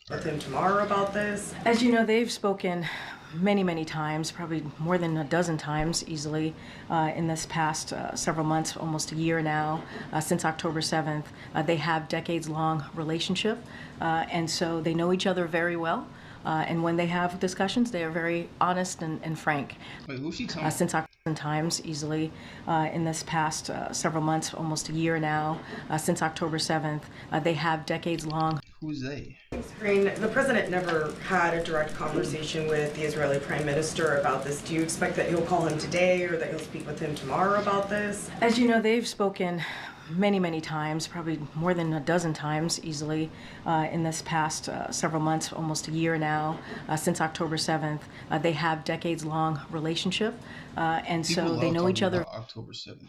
With him tomorrow about this? As you know, they've spoken many, many times, probably more than a dozen times easily in this past several months, almost a year now, since October 7th. They have decades-long relationship, and so they know each other very well. And when they have discussions, they are very honest and frank. Wait, who's she talking? Since October times easily in this past several months, almost a year now, since October 7th, they have decades-long. Who's they? Green, the president never had a direct conversation with the Israeli prime minister about this. Do you expect that he'll call him today or that he'll speak with him tomorrow about this? As you know, they've spoken many, many times, probably more than a dozen times easily in this past several months, almost a year now, since October 7th. They have decades-long relationship, and so they know each other October 7th.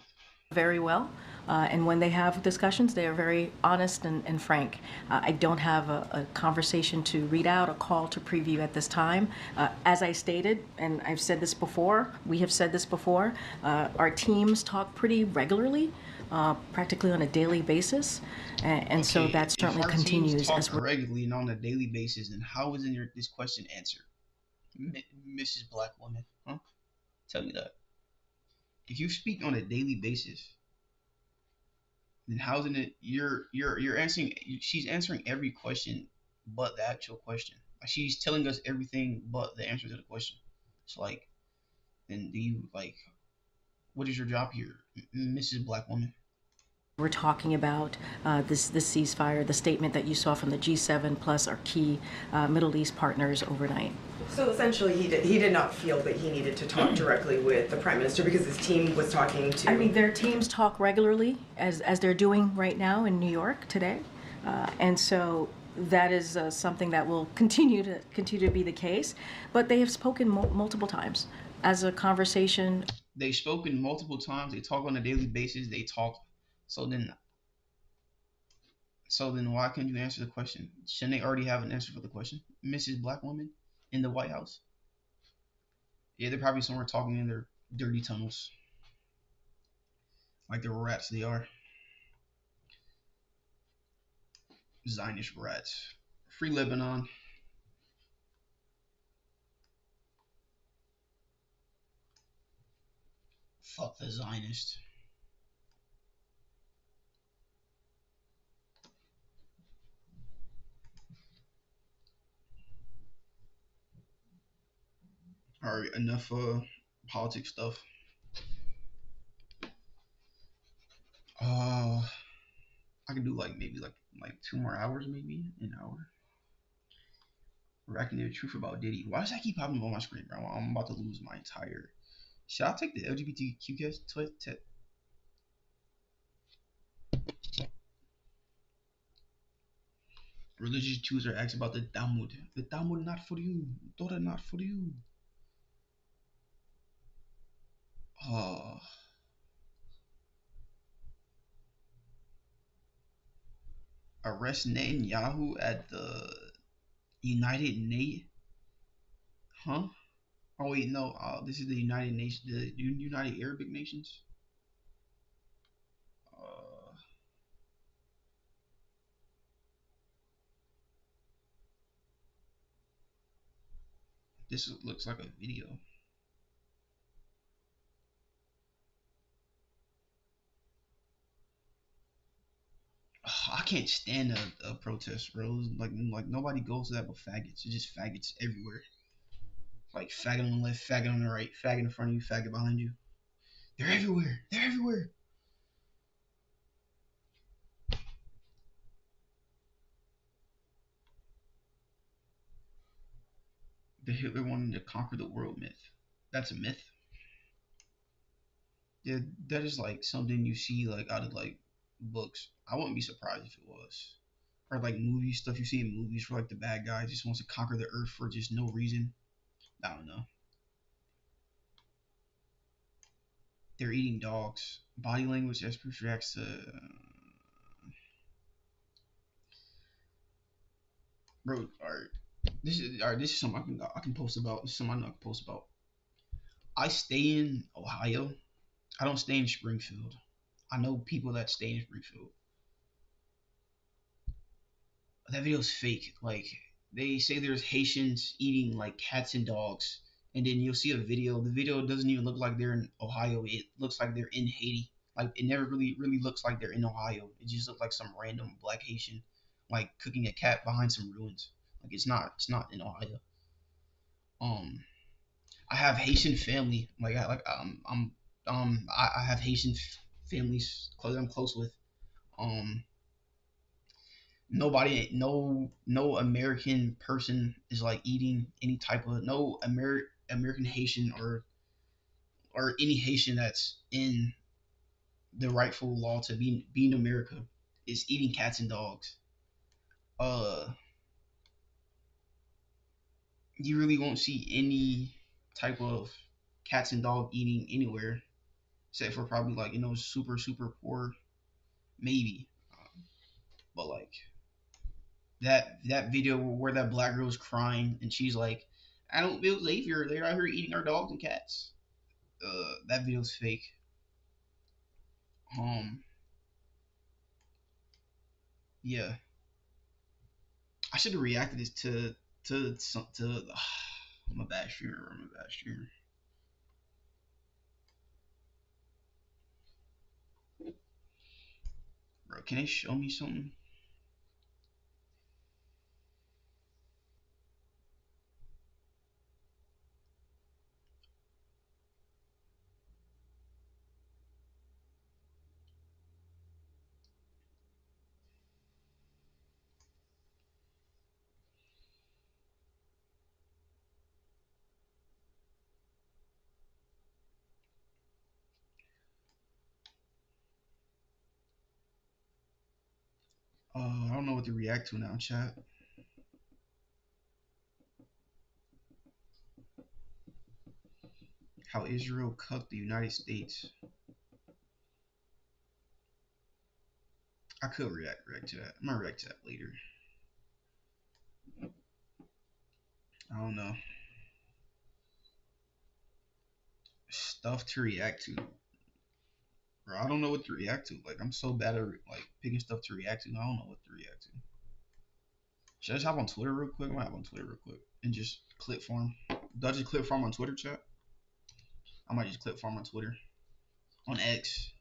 very well. And when they have discussions, they are very honest and frank. I don't have a conversation to read out, a call to preview at this time. As I stated, and I've said this before, we have said this before, our teams talk pretty regularly, practically on a daily basis, and so that certainly continues as we're regularly and on a daily basis. And how is this question answered, Mrs. Black Woman? Huh? Tell me that. If you speak on a daily basis, then how's it you're answering? She's answering every question but the actual question. Like she's telling us everything but the answer to the question. It's like, then do you like? What is your job here, Mrs. Black Woman? We're talking about this ceasefire, the statement that you saw from the G7 plus our key Middle East partners overnight. So essentially, he did not feel that he needed to talk directly with the prime minister because his team was talking to. I mean, their teams talk regularly, as they're doing right now in New York today, and so that is something that will continue to be the case. But they have spoken multiple times as a conversation. They've spoken multiple times. They talk on a daily basis. They talk. So then why can't you answer the question? Shouldn't they already have an answer for the question, Mrs. Black Woman in the White House? Yeah, they're probably somewhere talking in their dirty tunnels, like the rats they are. Zionist rats. Free Lebanon. Fuck the Zionists. All right, enough politics stuff. I can do maybe 2 more hours, maybe an hour. Racking the truth about Diddy. Why does that keep popping up on my screen, bro? I'm about to lose my entire. Should I take the LGBTQ test? Religious Jews are asked about the Talmud. The Talmud not for you. Torah not for you. Arrest Netanyahu at the United Nations. Huh? Oh wait, no. This is the United Nations, the United Arabic Nations. This looks like a video. I can't stand a protest, bro. Like nobody goes to that but faggots. It's just faggots everywhere. Like faggot on the left, faggot on the right, faggot in front of you, faggot behind you. They're everywhere. They're everywhere. The Hitler wanting to conquer the world myth. That's a myth. Yeah, that is like something you see like out of like books. I wouldn't be surprised if it was. Or like movie stuff you see in movies where like the bad guy just wants to conquer the earth for just no reason. I don't know. They're eating dogs. Body language as proof reacts to. Bro, alright. This is something I can post about. This is something I know I can post about. I stay in Ohio. I don't stay in Springfield. I know people that stay in Springfield. That video's fake. Like they say there's Haitians eating like cats and dogs, and then you'll see a video. The video doesn't even look like they're in Ohio. It looks like they're in Haiti. Like it never really looks like they're in Ohio. It just looks like some random black Haitian like cooking a cat behind some ruins. Like it's not in Ohio. I have Haitian family. Like I have Haitian families I'm close with. Nobody, no American person is like eating any type of no American Haitian or any Haitian that's in the rightful law to be in America is eating cats and dogs. You really won't see any type of cats and dog eating anywhere, except for probably like super poor, maybe. But like that video where that black girl was crying and she's like, "I don't feel safe here. They're out here eating our dogs and cats." That video's fake. Yeah. I should have reacted this to I'm a bad streamer. Bro, can they show me something? I don't know what to react to now, chat. How Israel cucked the United States. I could react to that. I'm gonna react to that later. I don't know. Stuff to react to. Bro, I don't know what to react to. Like I'm so bad at like picking stuff to react to. I don't know what to react to. Should I just hop on Twitter real quick? I might hop on Twitter real quick and just clip farm. Do I just clip farm on Twitter, chat? I might just clip farm on Twitter. On X.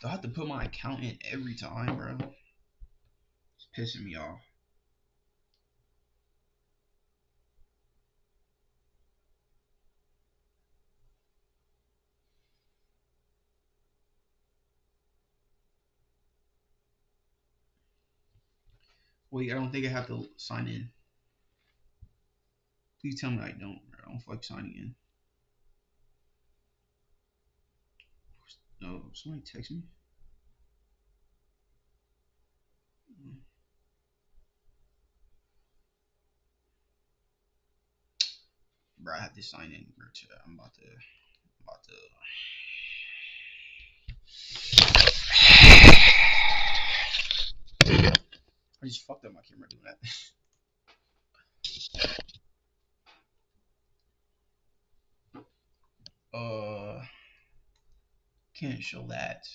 Do I have to put my account in every time, bro? It's pissing me off. Wait, I don't think I have to sign in. Please tell me I don't. I don't feel like signing in. No, somebody text me. Bro, I have to sign in, bro. I'm about to. I just fucked up my camera doing that. Can't show that.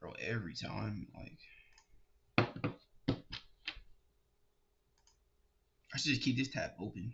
Bro, every time, like. I should just keep this tab open.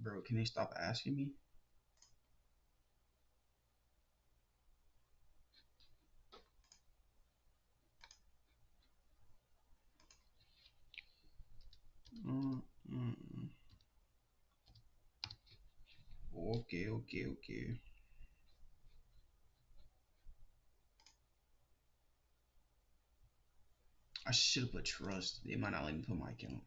Bro, can they stop asking me? Okay. I should have put trust. They might not let me put my account.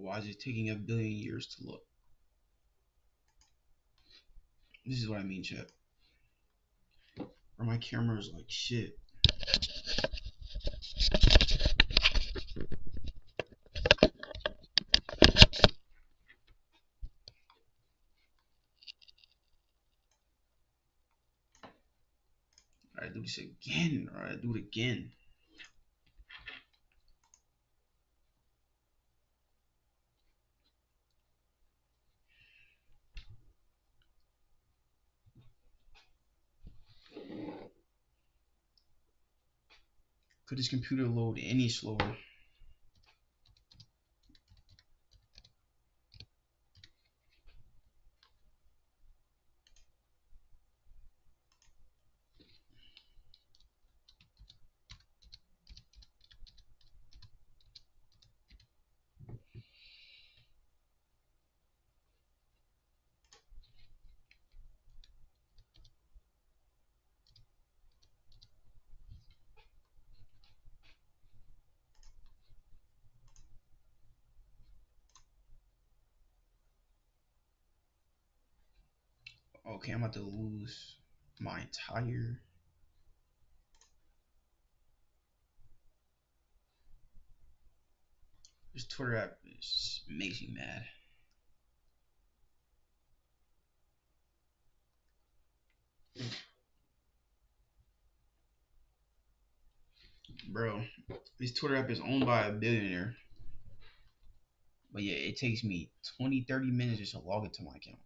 Why is it taking a billion years to look? This is what I mean, chat. Or my camera is like shit. Alright, do this again. Alright, do it again. Could this computer load any slower? Okay, I'm about to lose my entire. This Twitter app makes me mad. Bro, this Twitter app is owned by a billionaire. But yeah, it takes me 20-30 minutes just to log into my account.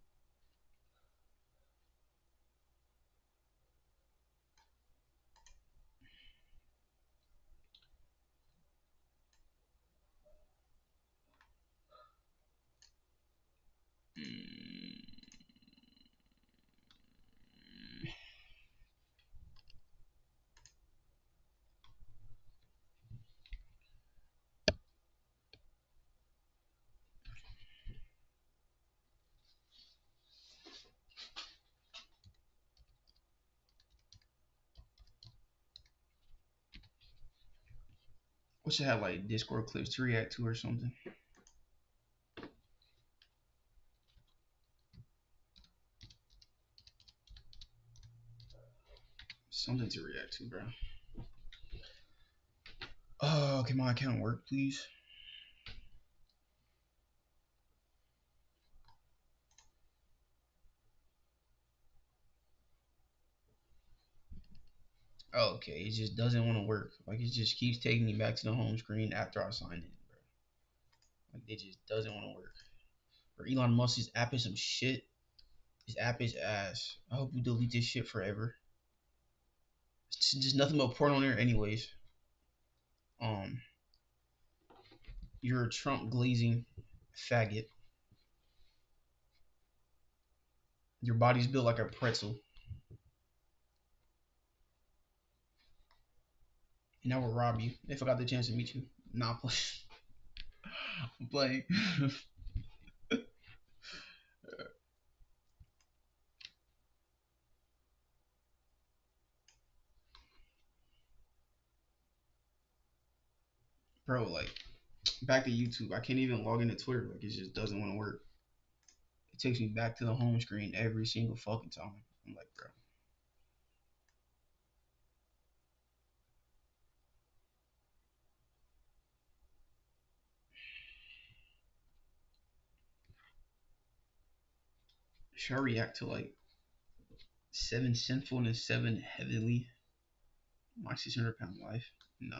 should have like Discord clips to react to or something. Something to react to, bro. Oh, can my account work, please? Okay, it just doesn't want to work. Like, it just keeps taking me back to the home screen after I sign in, bro. Like, it just doesn't want to work. Or Elon Musk's app is some shit. His app is ass. I hope you delete this shit forever. It's just nothing but porn on there anyways. You're a Trump glazing faggot. Your body's built like a pretzel. And I will rob you if I got the chance to meet you. Nah, I'm playing. Bro, like, back to YouTube. I can't even log into Twitter. Like, it just doesn't want to work. It takes me back to the home screen every single fucking time. I'm like, bro. Should I react to like 7 sinful and 7 heavenly? My 600-pound life? Nah.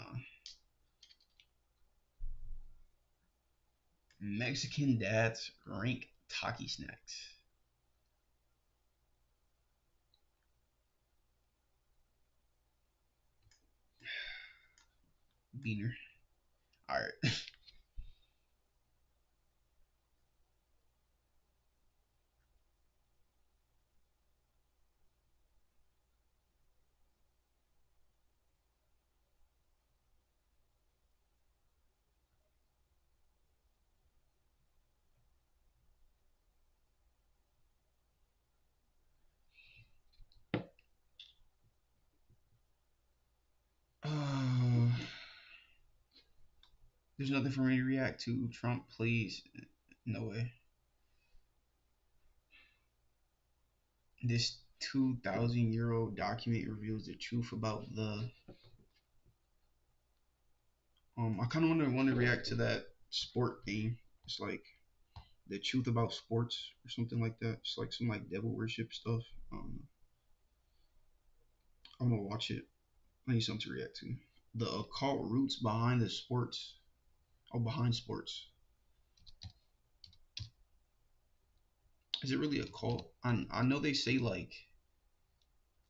Mexican dads rank Taki snacks. Beaner. Alright. There's nothing for me to react to. Trump, please. No way. This 2,000-year-old document reveals the truth about the... I kind of want to react to that sport thing. It's like the truth about sports or something like that. It's like some like devil worship stuff. I'm gonna watch it. I need something to react to. The occult roots behind the sports. Oh, behind sports. Is it really a cult? I know they say like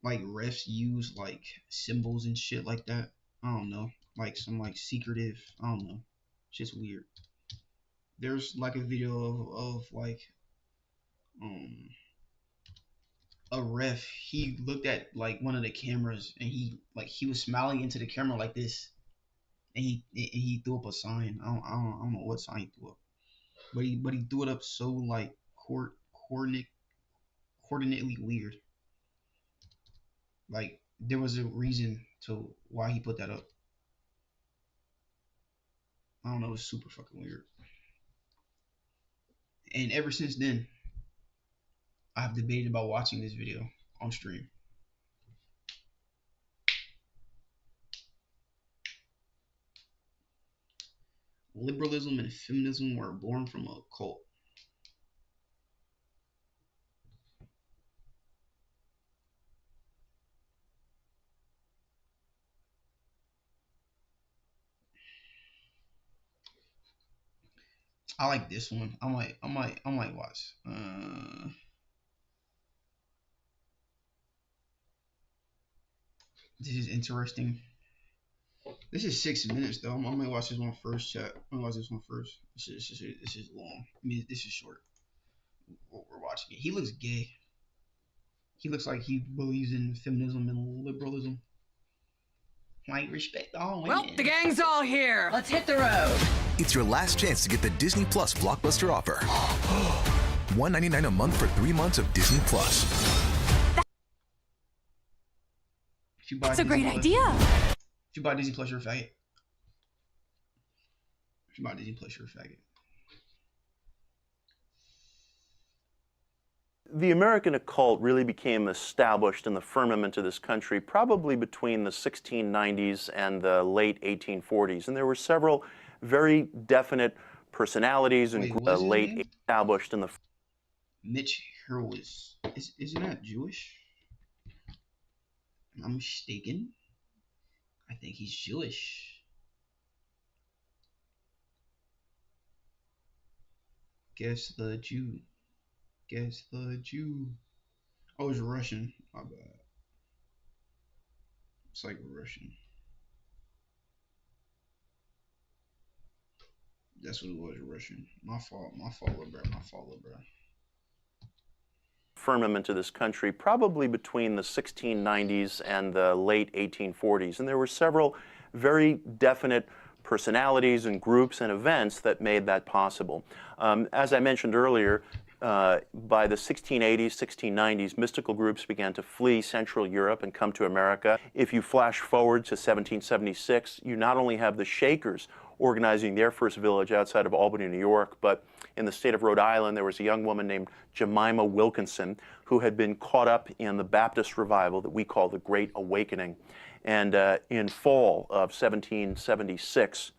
refs use like symbols and shit like that. I don't know. Like some like secretive. I don't know. It's just weird. There's like a video of like a ref. He looked at like one of the cameras and he was smiling into the camera like this. And he threw up a sign. I don't know what sign he threw up, but he threw it up so like coordinately weird. Like there was a reason to why he put that up. I don't know. It's super fucking weird. And ever since then, I've debated about watching this video on stream. Liberalism and feminism were born from a cult. I like this one. I might watch. This is interesting. This is 6 minutes though. I'm gonna watch this one first, chat. I'm gonna watch this one first. This is long. I mean, this is short. We're watching it. He looks gay. He looks like he believes in feminism and liberalism. Like, respect all women. Well, the gang's all here. Let's hit the road. It's your last chance to get the Disney Plus Blockbuster offer. $1.99 a month for 3 months of Disney Plus. That's a great idea. If you buy Disney Plus, you're a faggot. About Disney Plus, you're a faggot. The American occult really became established in the firmament of this country probably between the 1690s and the late 1840s. And there were several very definite personalities and late established in the... Mitch Hurwitz. Isn't that Jewish? Am I mistaken? I think he's Jewish. Guess the Jew. Guess the Jew. Oh, it's Russian. My bad. It's like Russian. That's what it was, Russian. My fault, little bro. My fault, little bro. Firmament of this country probably between the 1690s and the late 1840s. And there were several very definite personalities and groups and events that made that possible. As I mentioned earlier, by the 1680s, 1690s, mystical groups began to flee Central Europe and come to America. If you flash forward to 1776, you not only have the Shakers organizing their first village outside of Albany, New York, but in the state of Rhode Island, there was a young woman named Jemima Wilkinson who had been caught up in the Baptist revival that we call the Great Awakening. And in fall of 1776,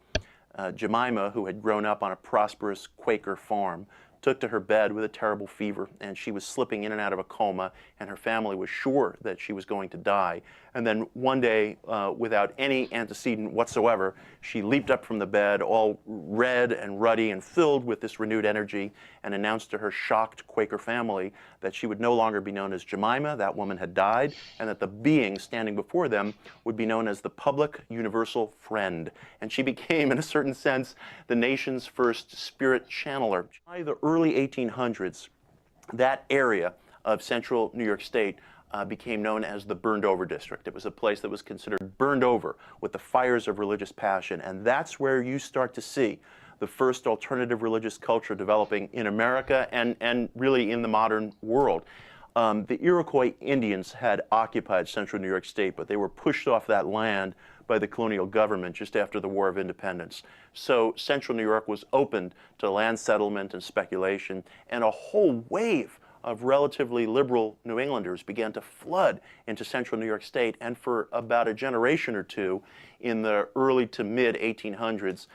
Jemima, who had grown up on a prosperous Quaker farm, took to her bed with a terrible fever, and she was slipping in and out of a coma, and her family was sure that she was going to die. And then one day, without any antecedent whatsoever, she leaped up from the bed, all red and ruddy and filled with this renewed energy, and announced to her shocked Quaker family that she would no longer be known as Jemima, that woman had died, and that the being standing before them would be known as the public universal friend. And she became, in a certain sense, the nation's first spirit channeler. By the early 1800s, that area of central New York State became known as the Burned Over District. It was a place that was considered burned over with the fires of religious passion, and that's where you start to see the first alternative religious culture developing in America and really in the modern world. The Iroquois Indians had occupied central New York State, but they were pushed off that land by the colonial government just after the War of Independence. So central New York was opened to land settlement and speculation, and a whole wave of relatively liberal New Englanders began to flood into central New York State. And for about a generation or two, in the early to mid 1800s,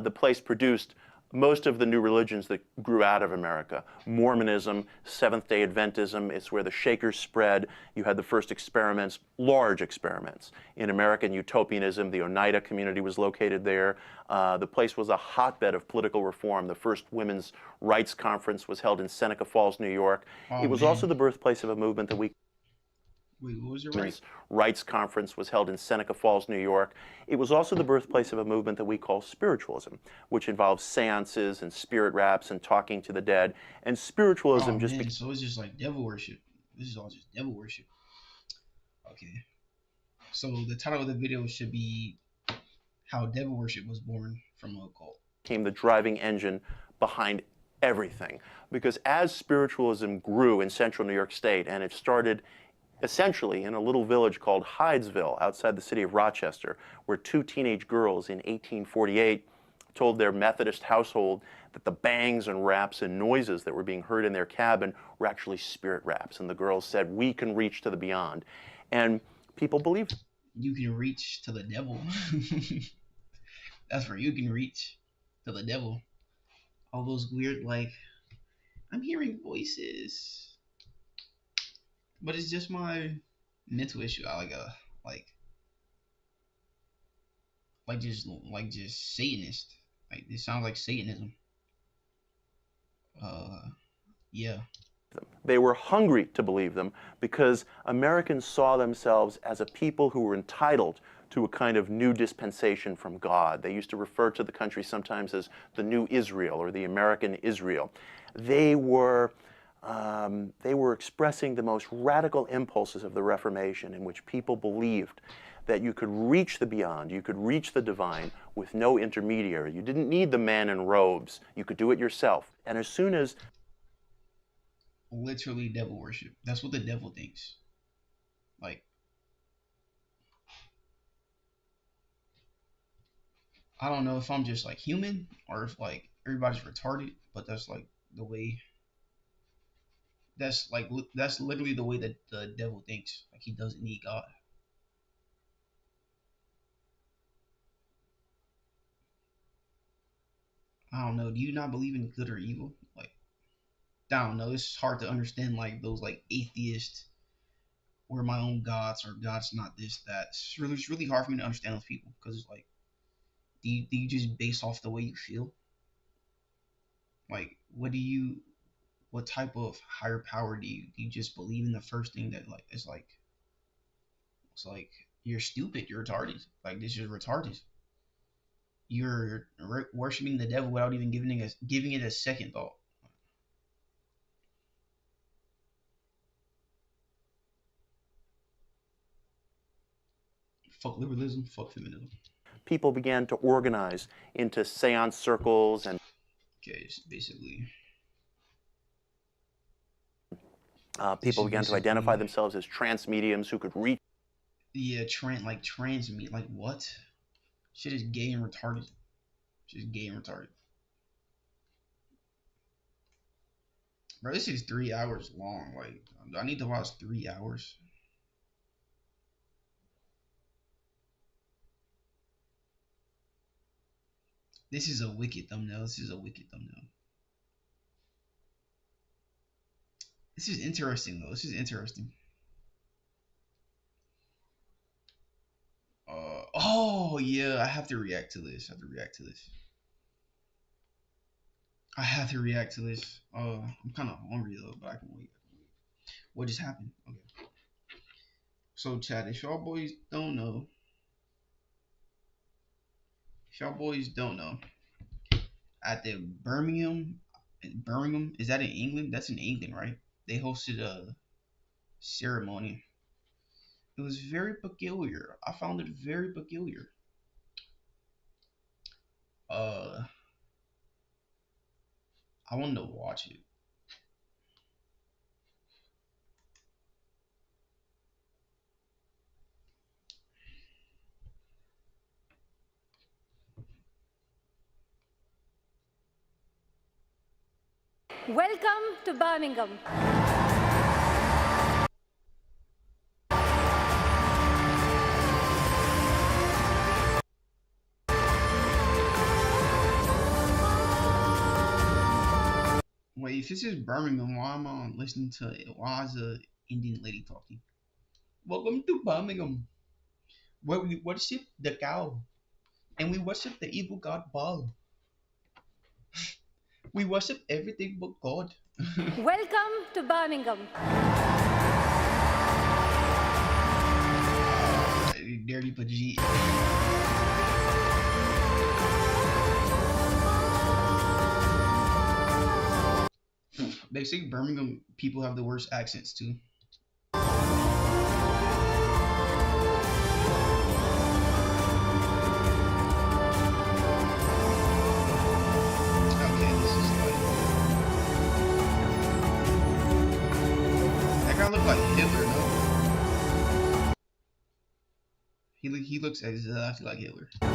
the place produced most of the new religions that grew out of America. Mormonism, Seventh-day Adventism, it's where the Shakers spread. You had the first experiments, large experiments. In American utopianism, the Oneida community was located there. The place was a hotbed of political reform. The first women's rights conference was held in Seneca Falls, New York. Oh, it was also the birthplace of a movement that we... Wait, what was your right? Rights Conference was held in Seneca Falls, New York. It was also the birthplace of a movement that we call spiritualism, which involves seances and spirit raps and talking to the dead. And spiritualism so it's just like devil worship. This is all just devil worship. Okay. So the title of the video should be How Devil Worship Was Born from a Cult. Became the driving engine behind everything. Because as spiritualism grew in central New York State, and it started essentially in a little village called Hydesville outside the city of Rochester, where two teenage girls in 1848 told their Methodist household that the bangs and raps and noises that were being heard in their cabin were actually spirit raps. And the girls said, "We can reach to the beyond." And people believed. You can reach to the devil. That's where you can reach to the devil. All those weird, like, I'm hearing voices. But it's just my mental issue. I like just Satanist. Like, this sounds like Satanism. Yeah. They were hungry to believe them because Americans saw themselves as a people who were entitled to a kind of new dispensation from God. They used to refer to the country sometimes as the New Israel or the American Israel. They were expressing the most radical impulses of the Reformation, in which people believed that you could reach the beyond, you could reach the divine with no intermediary. You didn't need the man in robes. You could do it yourself. And as soon as... Literally devil worship. That's what the devil thinks. Like, I don't know if I'm just like human or if like everybody's retarded, but that's like the way. That's literally the way that the devil thinks. Like he doesn't need God. I don't know. Do you not believe in good or evil? Like I don't know. It's hard to understand like those like atheists. We're my own gods or God's not this that. It's really hard for me to understand those people because it's like, do you just base off the way you feel? Like what type of higher power do you just believe in the first thing that like it's like you're stupid, you're retarded. Like this is retarded. You're worshiping the devil without even giving it a second thought. Fuck liberalism, fuck feminism. People began to organize into seance circles and okay, it's basically people began to identify themselves as trance mediums who could reach. Yeah, transmute. Like what? Shit is gay and retarded. Just gay and retarded. Bro, this is 3 hours long. Like, I need to watch 3 hours. This is a wicked thumbnail. This is interesting though. This is interesting. Oh yeah, I have to react to this. I'm kind of hungry though, but I can wait. What just happened? Okay. So chat, if y'all boys don't know, at the Birmingham, is that in England? That's in England, right? They hosted a ceremony. It was very peculiar. I found it very peculiar. I wanted to watch it. Welcome to Birmingham. Wait, if this is Birmingham, why am I listening to it? Why is an Indian lady talking? Welcome to Birmingham, where we worship the cow, and we worship the evil god Baal. We worship everything but God. Welcome to Birmingham. Dirty Pajit. They say Birmingham people have the worst accents too. Look like Hitler, no? He looks exactly like Hitler. These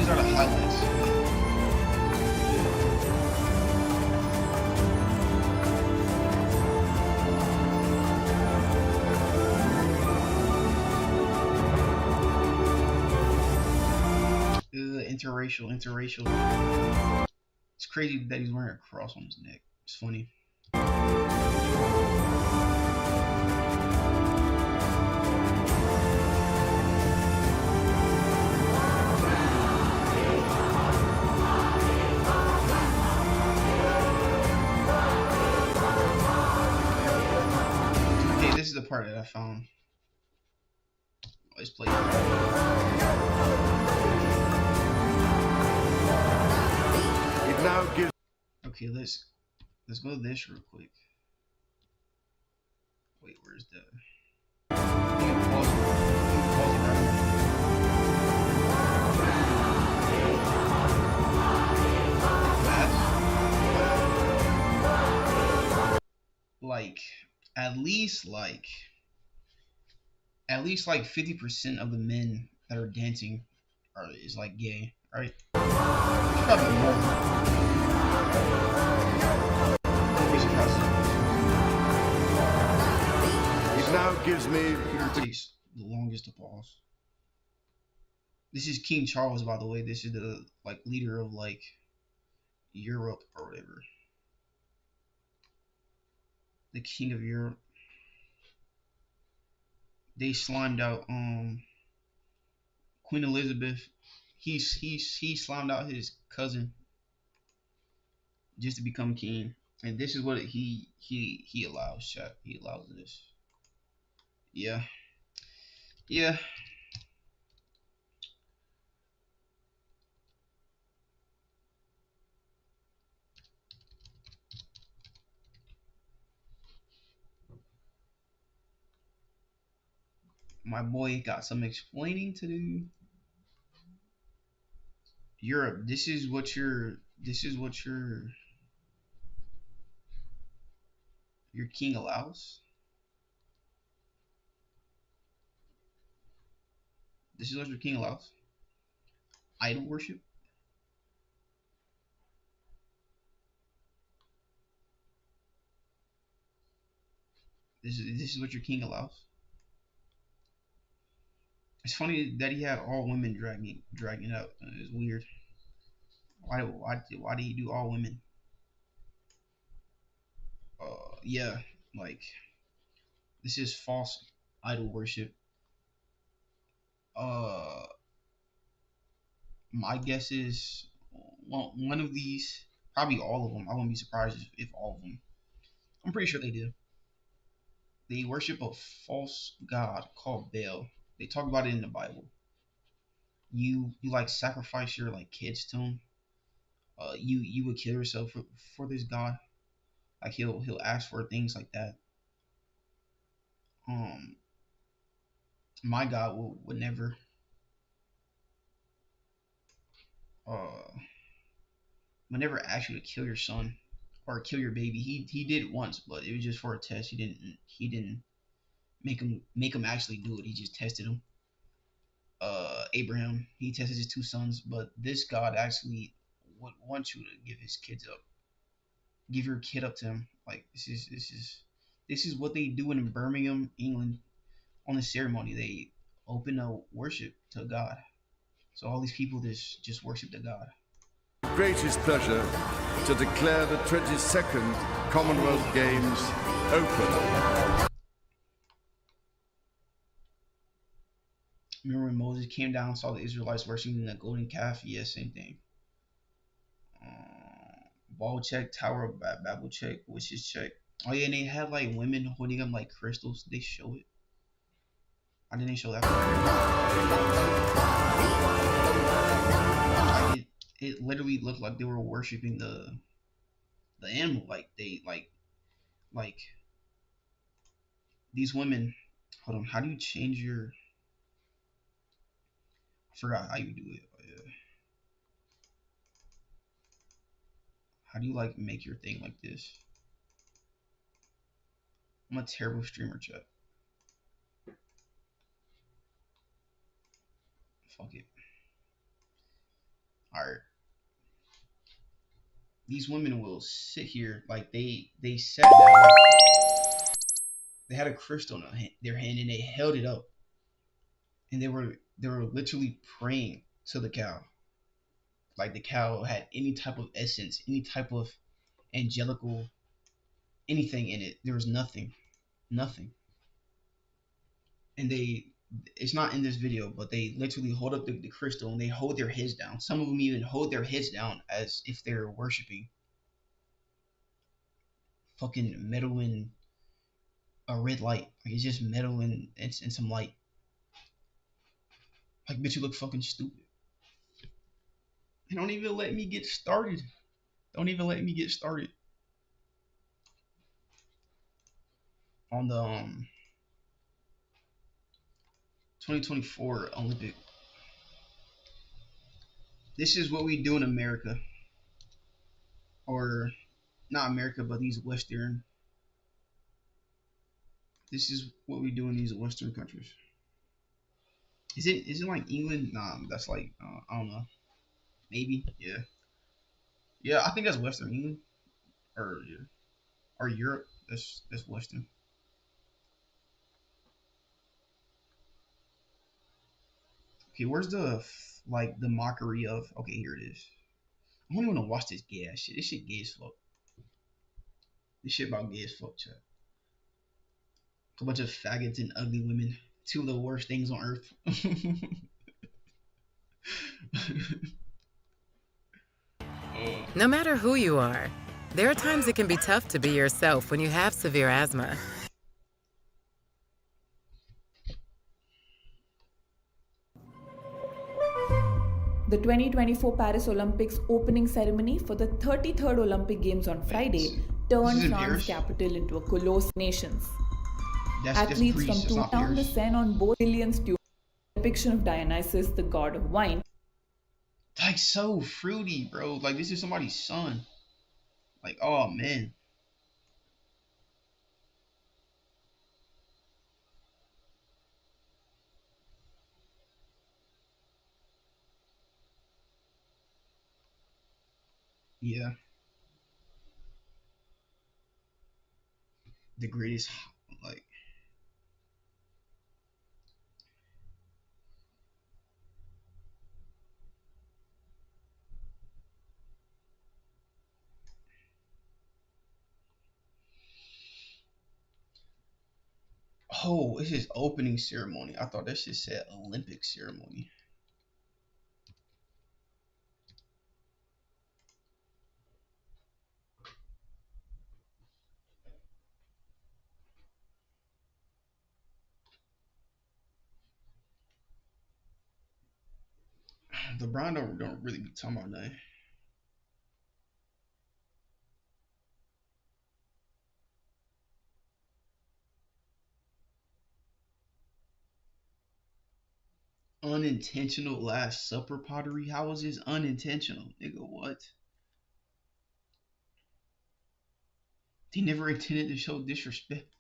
are the highlights. Interracial. It's crazy that he's wearing a cross on his neck. It's funny. Okay, this is the part that I found. Let's play it. It now gives. Okay, let's go to this real quick. Wait, where's the? You can pause it right now. Like at least 50% of the men that are dancing is like gay, right? Probably more. It now gives me the longest to pause. This is King Charles, by the way. This is the like leader of like Europe or whatever. The king of Europe. They slimed out Queen Elizabeth. He slimed out his cousin just to become king. And this is what he allows, chat. He allows this. Yeah. Yeah. My boy got some explaining to do. Europe, this is what your king allows. This is what your king allows. Idol worship. This is what your king allows. It's funny that he had all women dragging out. It's weird. Why did he do all women? Yeah, like this is false idol worship. My guess is one of these, probably all of them. I wouldn't be surprised if all of them. I'm pretty sure they do. They worship a false god called Baal. They talk about it in the Bible. You like sacrifice your like kids to him. You would kill yourself for this god. Like he'll ask for things like that. My God would never ask you to kill your son or kill your baby. He did it once, but it was just for a test. He didn't make him actually do it. He just tested him. Abraham, he tested his two sons, but this God actually would want you to give his kids up. Give your kid up to him. Like this is what they do in Birmingham, England. On the ceremony, they open a worship to God. So all these people just worship the God. greatest pleasure to declare the 22nd Commonwealth Games open. Remember when Moses came down and saw the Israelites worshiping the golden calf? Yes, same thing. Ball check, Tower of Babel check, witches check. Oh yeah, and they had like women holding up like crystals. They show it. Why didn't they show that? Like it literally looked like they were worshiping the animal. Like they like these women. Hold on, how do you change your? I forgot how you do it. How do you like make your thing like this? I'm a terrible streamer, chat. Fuck it. Alright. These women will sit here like they sat down. They had a crystal in their hand and they held it up. And they were literally praying to the cow. Like the cow had any type of essence, any type of angelical anything in it. There was nothing. Nothing. And it's not in this video, but they literally hold up the crystal and they hold their heads down. Some of them even hold their heads down as if they're worshiping. Fucking metal and a red light. Like it's just metal and some light. Like, bitch, you look fucking stupid. And don't even let me get started. Don't even let me get started. On the 2024 Olympic. This is what we do in America. Or not America, but these Western. This is what we do in these Western countries. Is it like England? Nah, that's like I don't know. Maybe. Yeah. Yeah, I think that's Western England or yeah. Or Europe. That's Western. Okay, where's the like the mockery of? Okay, here it is. I don't even want to watch this gay ass shit. This shit gay as fuck. This shit about gay as fuck, chat. A bunch of faggots and ugly women. Two of the worst things on earth. No matter who you are, there are times it can be tough to be yourself when you have severe asthma. The 2024 Paris Olympics opening ceremony for the 33rd Olympic Games on Friday turned France's capital into a colossal nations. Athletes from two-town descend on both billions to depiction of Dionysus, the god of wine. Like so fruity, bro. Like this is somebody's son. Like, oh man. Yeah. The greatest, like. Oh, this is opening ceremony. I thought that shit said Olympic ceremony. LeBron don't really be talking about nothing. Unintentional Last Supper pottery. How was this unintentional? Nigga, what? They never intended to show disrespect.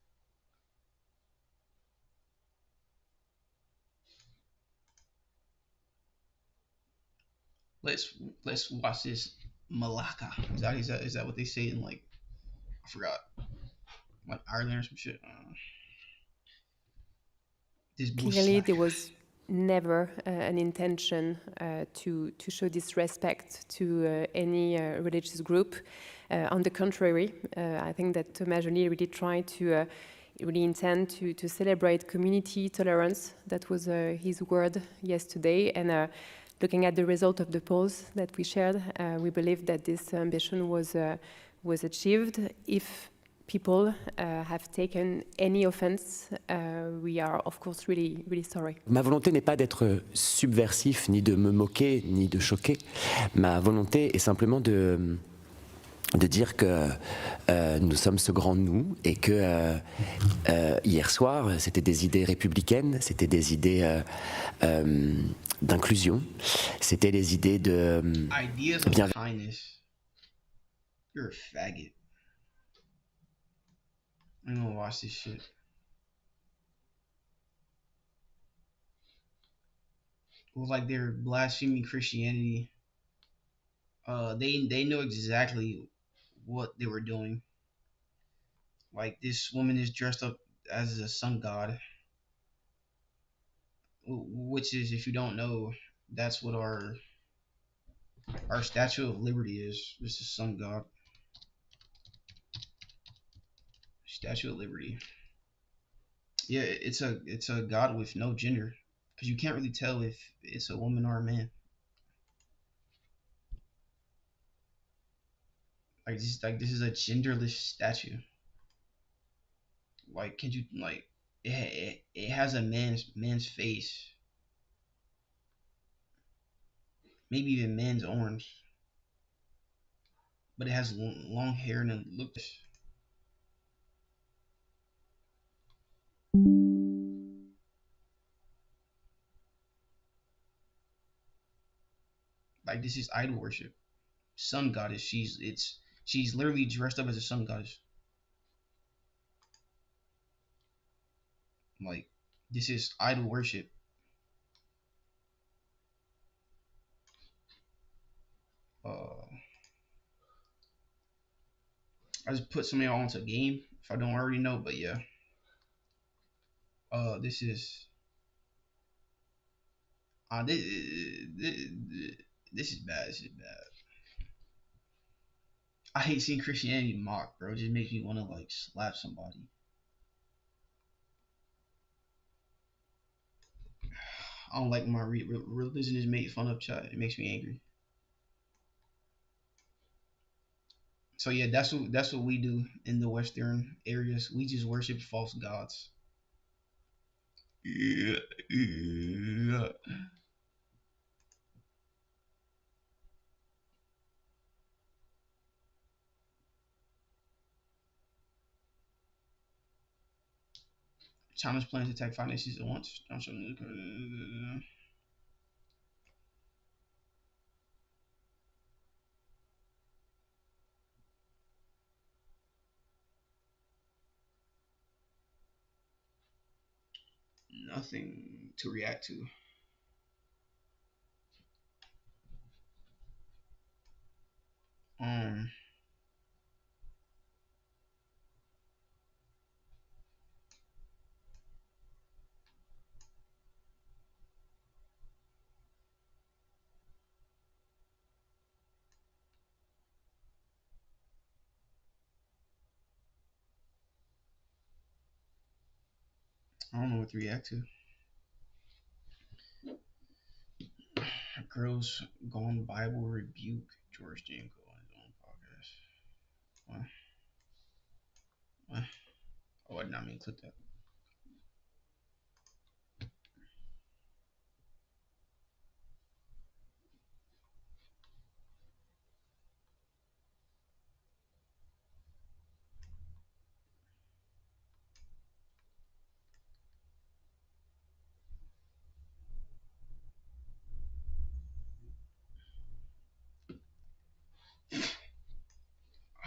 Let's watch this Malacca. Is that what they say in like I forgot like Ireland or some shit? Clearly, there was never an intention to show disrespect to any religious group. On the contrary, I think that Thomas Joly really tried to really intend to celebrate community tolerance. That was his word yesterday. And looking at the result of the polls that we shared, we believe that this ambition was achieved. If people have taken any offense, we are of course really, really sorry. Ma volonté n'est pas d'être subversif, ni de me moquer, ni de choquer. Ma volonté est simplement de dire que nous sommes ce grand nous et que hier soir, c'était des idées républicaines, c'était des idées d'inclusion, c'était des idées de kindness. You're a faggot. I'm gonna watch this shit. It was like they're blaspheming Christianity. They know exactly what they were doing. Like this woman is dressed up as a sun god, which is, if you don't know, that's what our Statue of Liberty is. This is sun god. Statue of Liberty. Yeah, it's a god with no gender, because you can't really tell if it's a woman or a man. This is a genderless statue. Like, can you like it has a man's face, maybe even man's arms, but it has long hair and it looks. Like this is idol worship. Sun goddess. She's literally dressed up as a sun goddess. Like this is idol worship. I just put somebody onto a game if I don't already know, but yeah. This is this is bad. This is bad. I hate seeing Christianity mocked, bro. It just makes me want to like slap somebody. I don't like when my religion is made fun of, chat. It makes me angry. So yeah, that's what we do in the Western areas. We just worship false gods. Yeah. China's planning to attack 5 nations at once. Nothing to react to. I don't know what to react to. Girls Gone Bible rebuke George Janko on his own podcast. What? Oh, I did not mean to click that.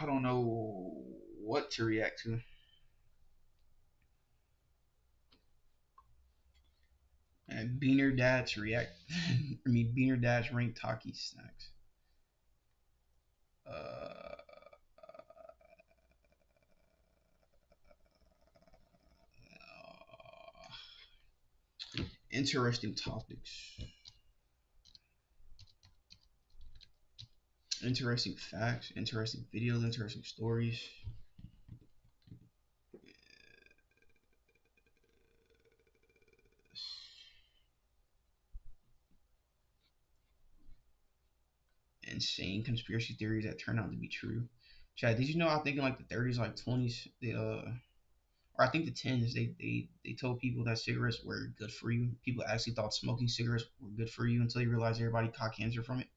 I don't know what to react to. And Beaner Dad's react. Beaner Dad's ranked Taki snacks. Interesting topics. Interesting facts. Interesting videos. Interesting stories. Insane conspiracy theories that turn out to be true. Chad, did you know? I think in like the 30s, like 20s, they or I think the 10s, they told people that cigarettes were good for you. People actually thought smoking cigarettes were good for you until you realize everybody caught cancer from it.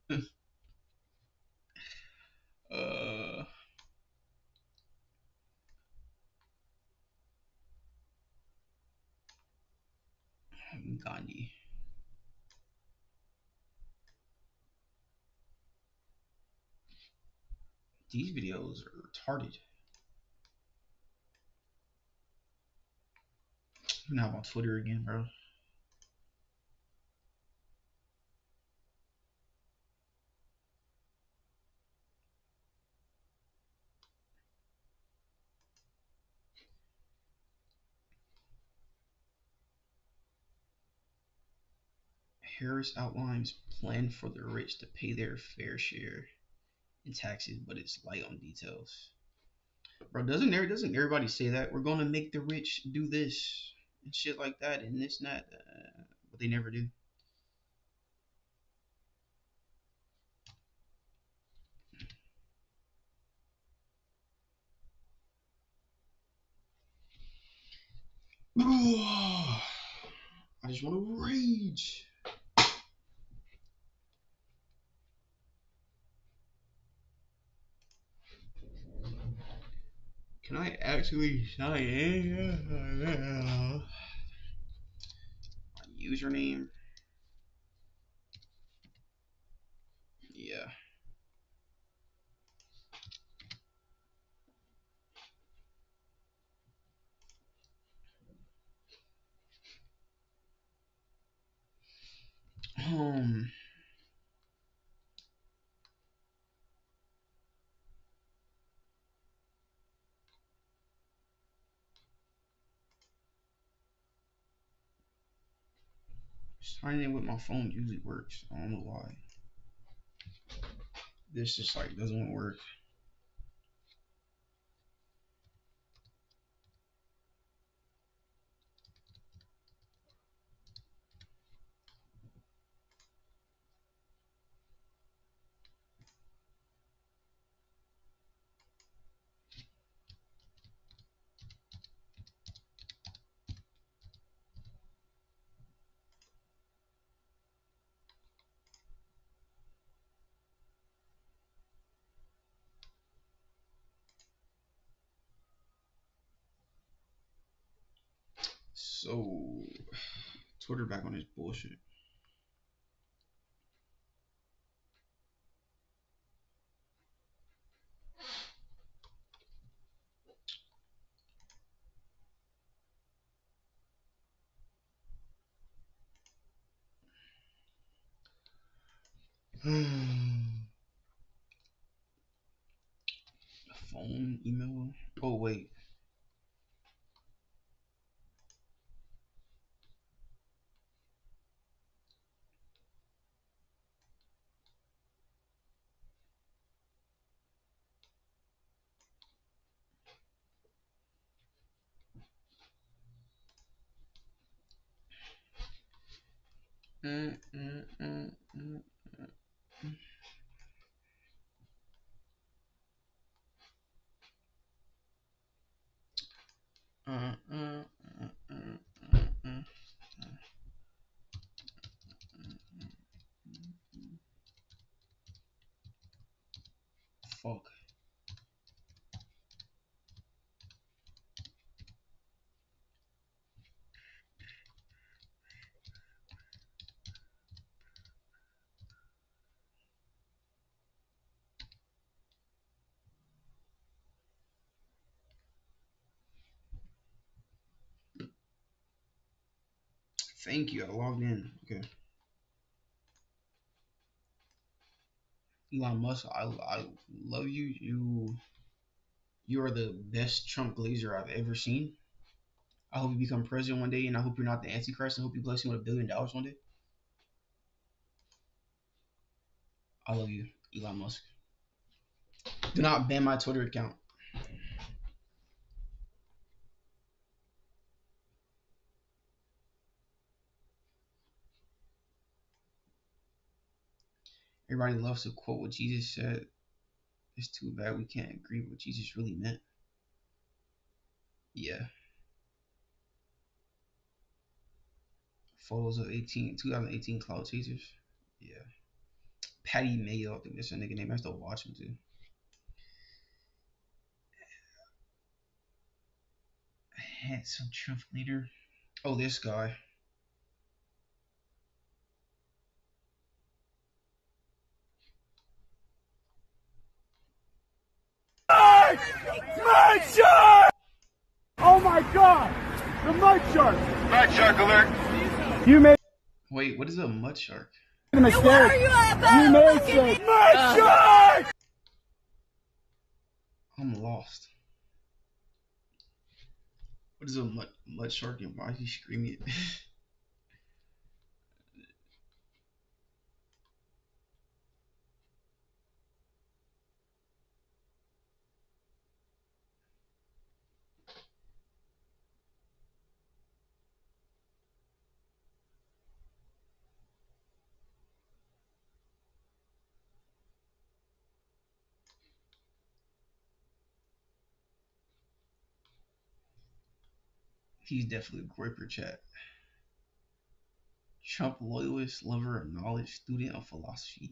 Gandhi. These videos are retarded. Now about Twitter again, bro. Harris outlines plan for the rich to pay their fair share in taxes, but it's light on details. Bro, doesn't everybody say that we're gonna make the rich do this and shit like that and this and that, but they never do. I just want to rage. Can I actually sign in? My username? Yeah. Signing in with my phone usually works. I don't know why. This just like doesn't work. So, Twitter back on his bullshit. Phone, email. Oh, wait. Fuck. Thank you. I logged in. Okay. Elon Musk, I love you. You are the best Trump glazer I've ever seen. I hope you become president one day, and I hope you're not the Antichrist. I hope you bless me with $1 billion one day. I love you, Elon Musk. Do not ban my Twitter account. Everybody loves to quote what Jesus said. It's too bad we can't agree with what Jesus really meant. Yeah. Photos of 2018 cloud chasers. Yeah. Patty Mayo, I think that's a nigga name. I still watch him too. Handsome Trump leader. Oh, this guy. Mud shark! Oh my god! The mud shark! Mud shark alert! You made. Wait, what is a mud shark? A mistake. Where are you at, you made a mud shark! I'm lost. What is a mud shark and why is he screaming it? He's definitely a Groyper chat. Trump loyalist, lover of knowledge, student of philosophy.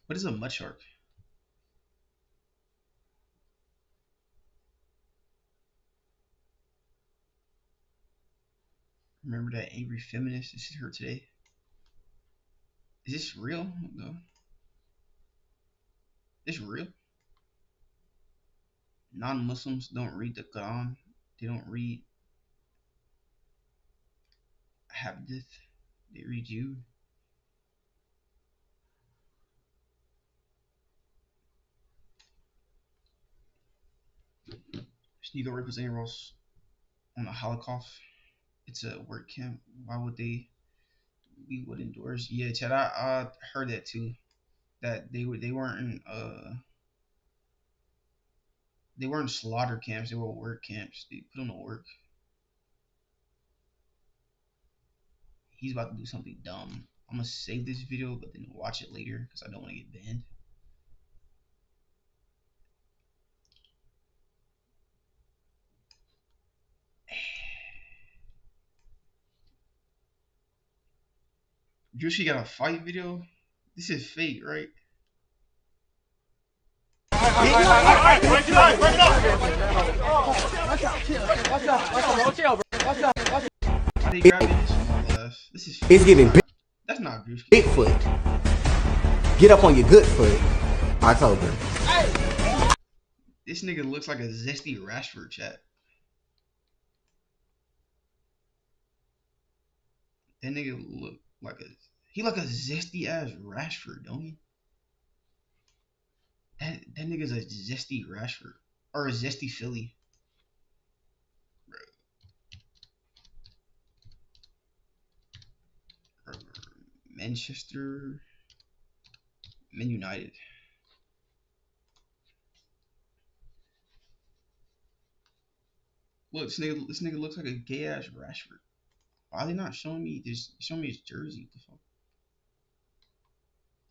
What is a mud shark? Remember that angry feminist? This is her today. Is this real? No. It's real. Non-Muslims don't read the Quran. They don't read Hadith. They read Jude. This You go representing Ross on the Holocaust. It's a work camp. Why would they? We would endorse. Yeah, Chad. I heard that too. That they weren't slaughter camps. They were work camps. They put them to work. He's about to do something dumb. I'm gonna save this video, but then watch it later because I don't want to get banned. Juicy got a fight video. This is fake, right? It's giving That's not Juicy. Bigfoot. Get up on your good foot. I told her. This nigga looks like a zesty Rashford, chat. That nigga look like a zesty ass Rashford, don't he? That nigga's a zesty Rashford or a zesty Philly. Manchester, Man United. Look, this nigga looks like a gay ass Rashford. Why are they not showing me this? Showing me his jersey. What the fuck?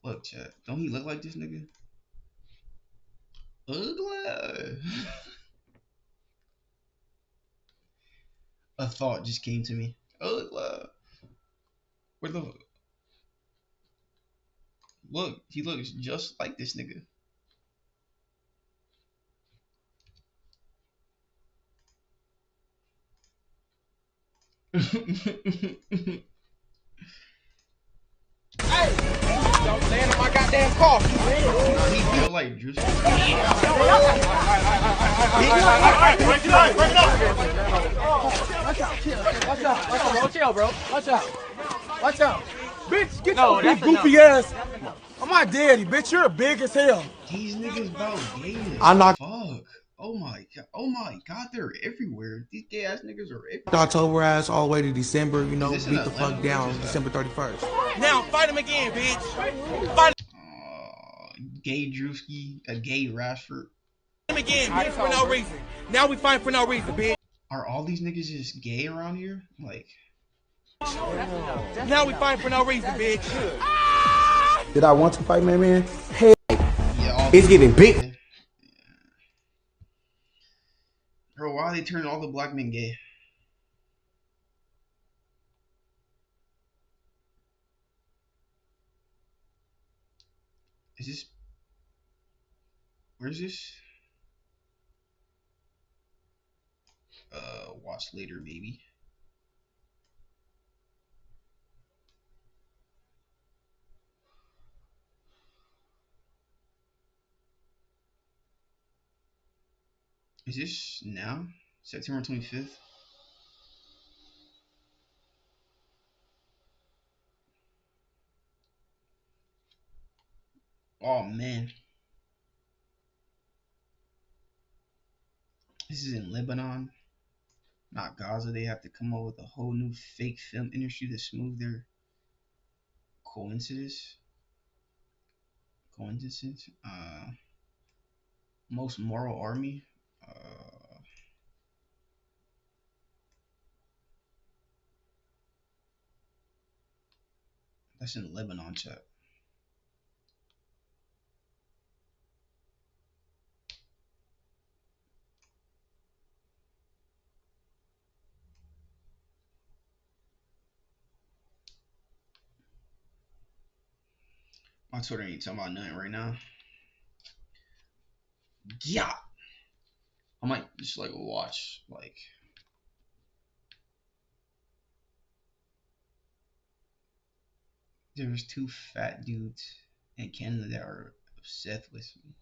Look, chat. Don't he look like this nigga? Ugly. A thought just came to me. Ugly. Where the? Look, he looks just like this nigga. Hey, don't land on my goddamn car. He feel like Juicy. Break it up. Watch out, bro. Watch out. Bitch, get your big goofy ass. I'm my daddy, bitch. You're big as hell. These niggas about gay. I knocked. Fuck. Oh my god, they're everywhere. These gay ass niggas are everywhere. October ass all the way to December, you know, beat the fuck down December 31st. Now fight him again, bitch. Fight Gay Drewski, a gay Rashford. him again, bitch, for no reason. Now we fight for no reason, bitch. Are all these niggas just gay around here? Like. Now we fight for no reason, bitch. Did I want to fight, man? Hey, it's getting big. Bro, why are they turning all the black men gay? Is this? Where's this? Watch later, maybe. Is this now? September 25th? Oh man. This is in Lebanon, not Gaza. They have to come up with a whole new fake film industry to smooth their coincidences. Most moral army. That's in Lebanon, chat. My Twitter ain't talking about nothing right now. Yeah. I might just like watch like there's two fat dudes in Canada that are upset with me.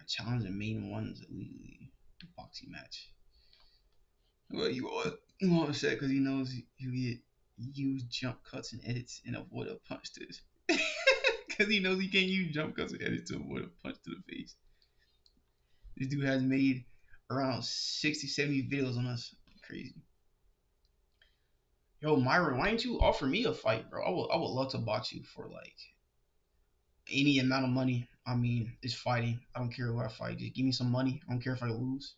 I challenge the main ones illegally. Boxing match. Well, you all upset because he knows you get use jump cuts and edits and avoid a punch to this. Because he knows he can't use jump cuts and edits to avoid a punch to the face. This dude has made around 60, 70 videos on us. Crazy. Yo, Myron, why didn't you offer me a fight, bro? I would love to box you for like any amount of money. I mean, it's fighting. I don't care what I fight. Just give me some money. I don't care if I lose.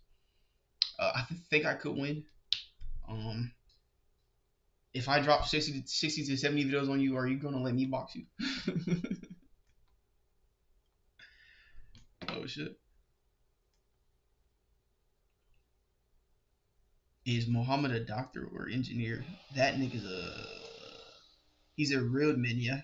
Think I could win. If I drop 60 to 70 videos on you, are you gonna let me box you? Oh shit. Is Muhammad a doctor or engineer? That nigga's he's a real man, yeah.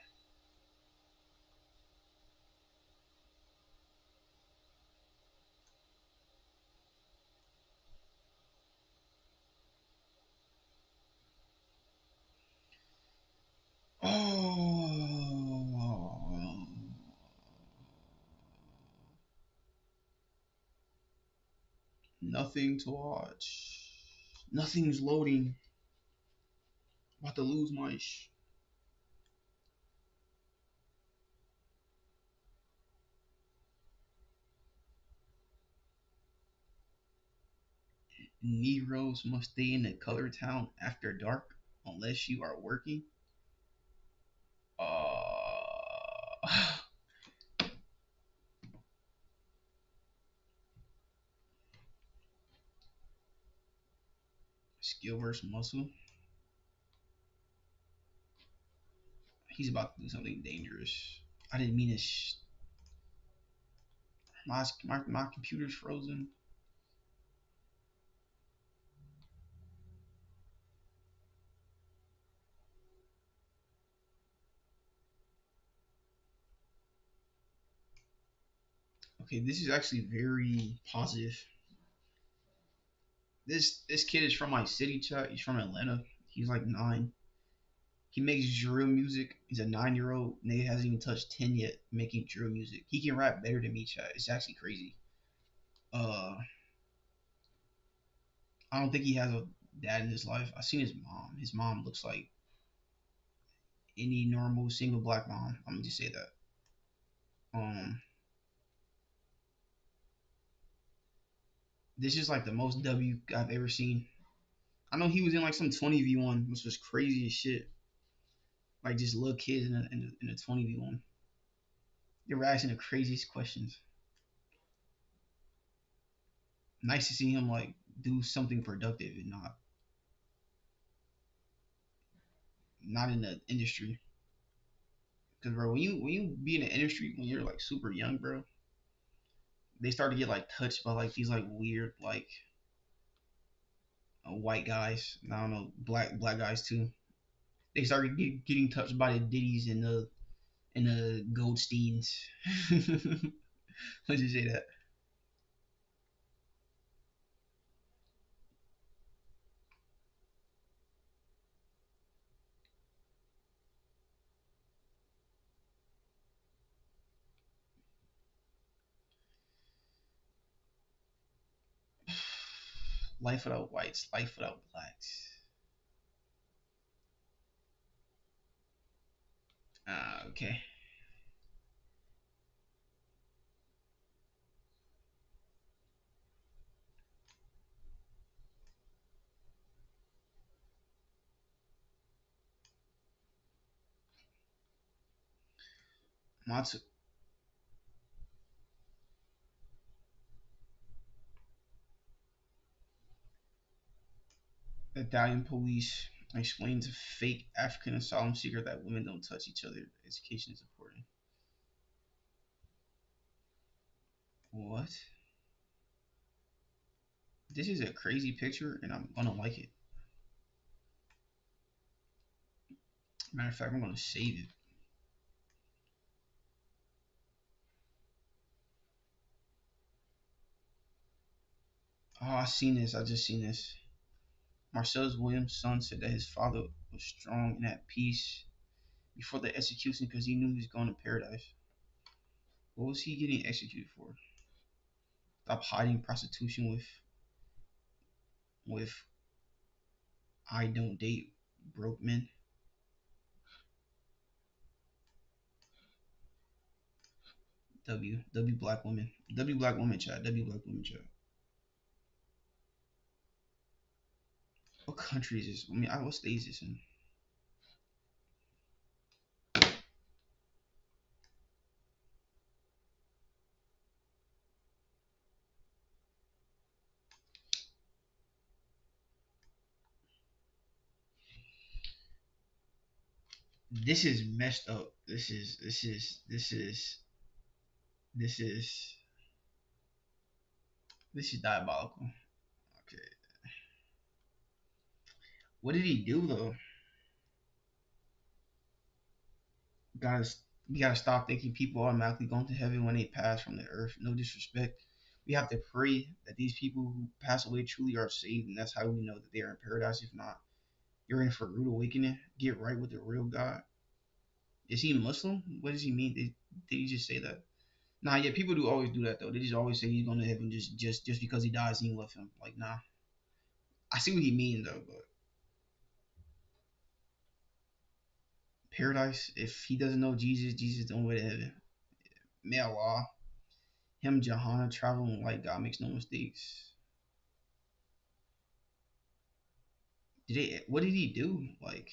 Oh, nothing to watch. Nothing's loading. About to lose my Negroes must stay in the color town after dark unless you are working. Skill versus muscle. He's about to do something dangerous. I didn't mean to. My computer's frozen. Okay, this is actually very positive. This kid is from my city, chat. He's from Atlanta. He's like 9. He makes drill music. He's a 9-year-old. Nigga hasn't even touched 10 yet making drill music. He can rap better than me, chat. It's actually crazy. I don't think he has a dad in his life. I've seen his mom. His mom looks like any normal single black mom. I'm gonna just say that. This is like the most W I've ever seen. I know he was in like some 20v1, which was crazy as shit. Like just little kids in a 20v1. They were asking the craziest questions. Nice to see him like do something productive and not in the industry. Cause bro, when you be in the industry when you're like super young, bro, they start to get like touched by like these like weird like white guys. I don't know, black guys too. They started getting touched by the Diddy's and the Goldsteins. Let's just say that. Life without whites, life without blacks. Okay. Matsu. Italian police explains a fake African asylum seeker that women don't touch each other. Education is important. What? This is a crazy picture, and I'm gonna like it. Matter of fact, I'm gonna save it. Oh, I seen this. I just seen this. Marcellus Williams' son said that his father was strong and at peace before the execution because he knew he was going to paradise. What was he getting executed for? Stop hiding prostitution with I don't date broke men. W black woman. W black woman chat. W black woman chat. What country is this? I mean, what state is this in? This is messed up. This is diabolical. Okay. What did he do though? We gotta stop thinking people automatically going to heaven when they pass from the earth. No disrespect. We have to pray that these people who pass away truly are saved, and that's how we know that they are in paradise. If not, you're in for a rude awakening. Get right with the real God. Is he Muslim? What does he mean? Did he just say that? Nah, yeah, people do always do that though. They just always say he's going to heaven just because he dies, he left him. Like, nah. I see what he means though, but paradise, if he doesn't know Jesus, Jesus don't way to heaven. May Allah, him, Johanna, traveling like God makes no mistakes. What did he do? Like,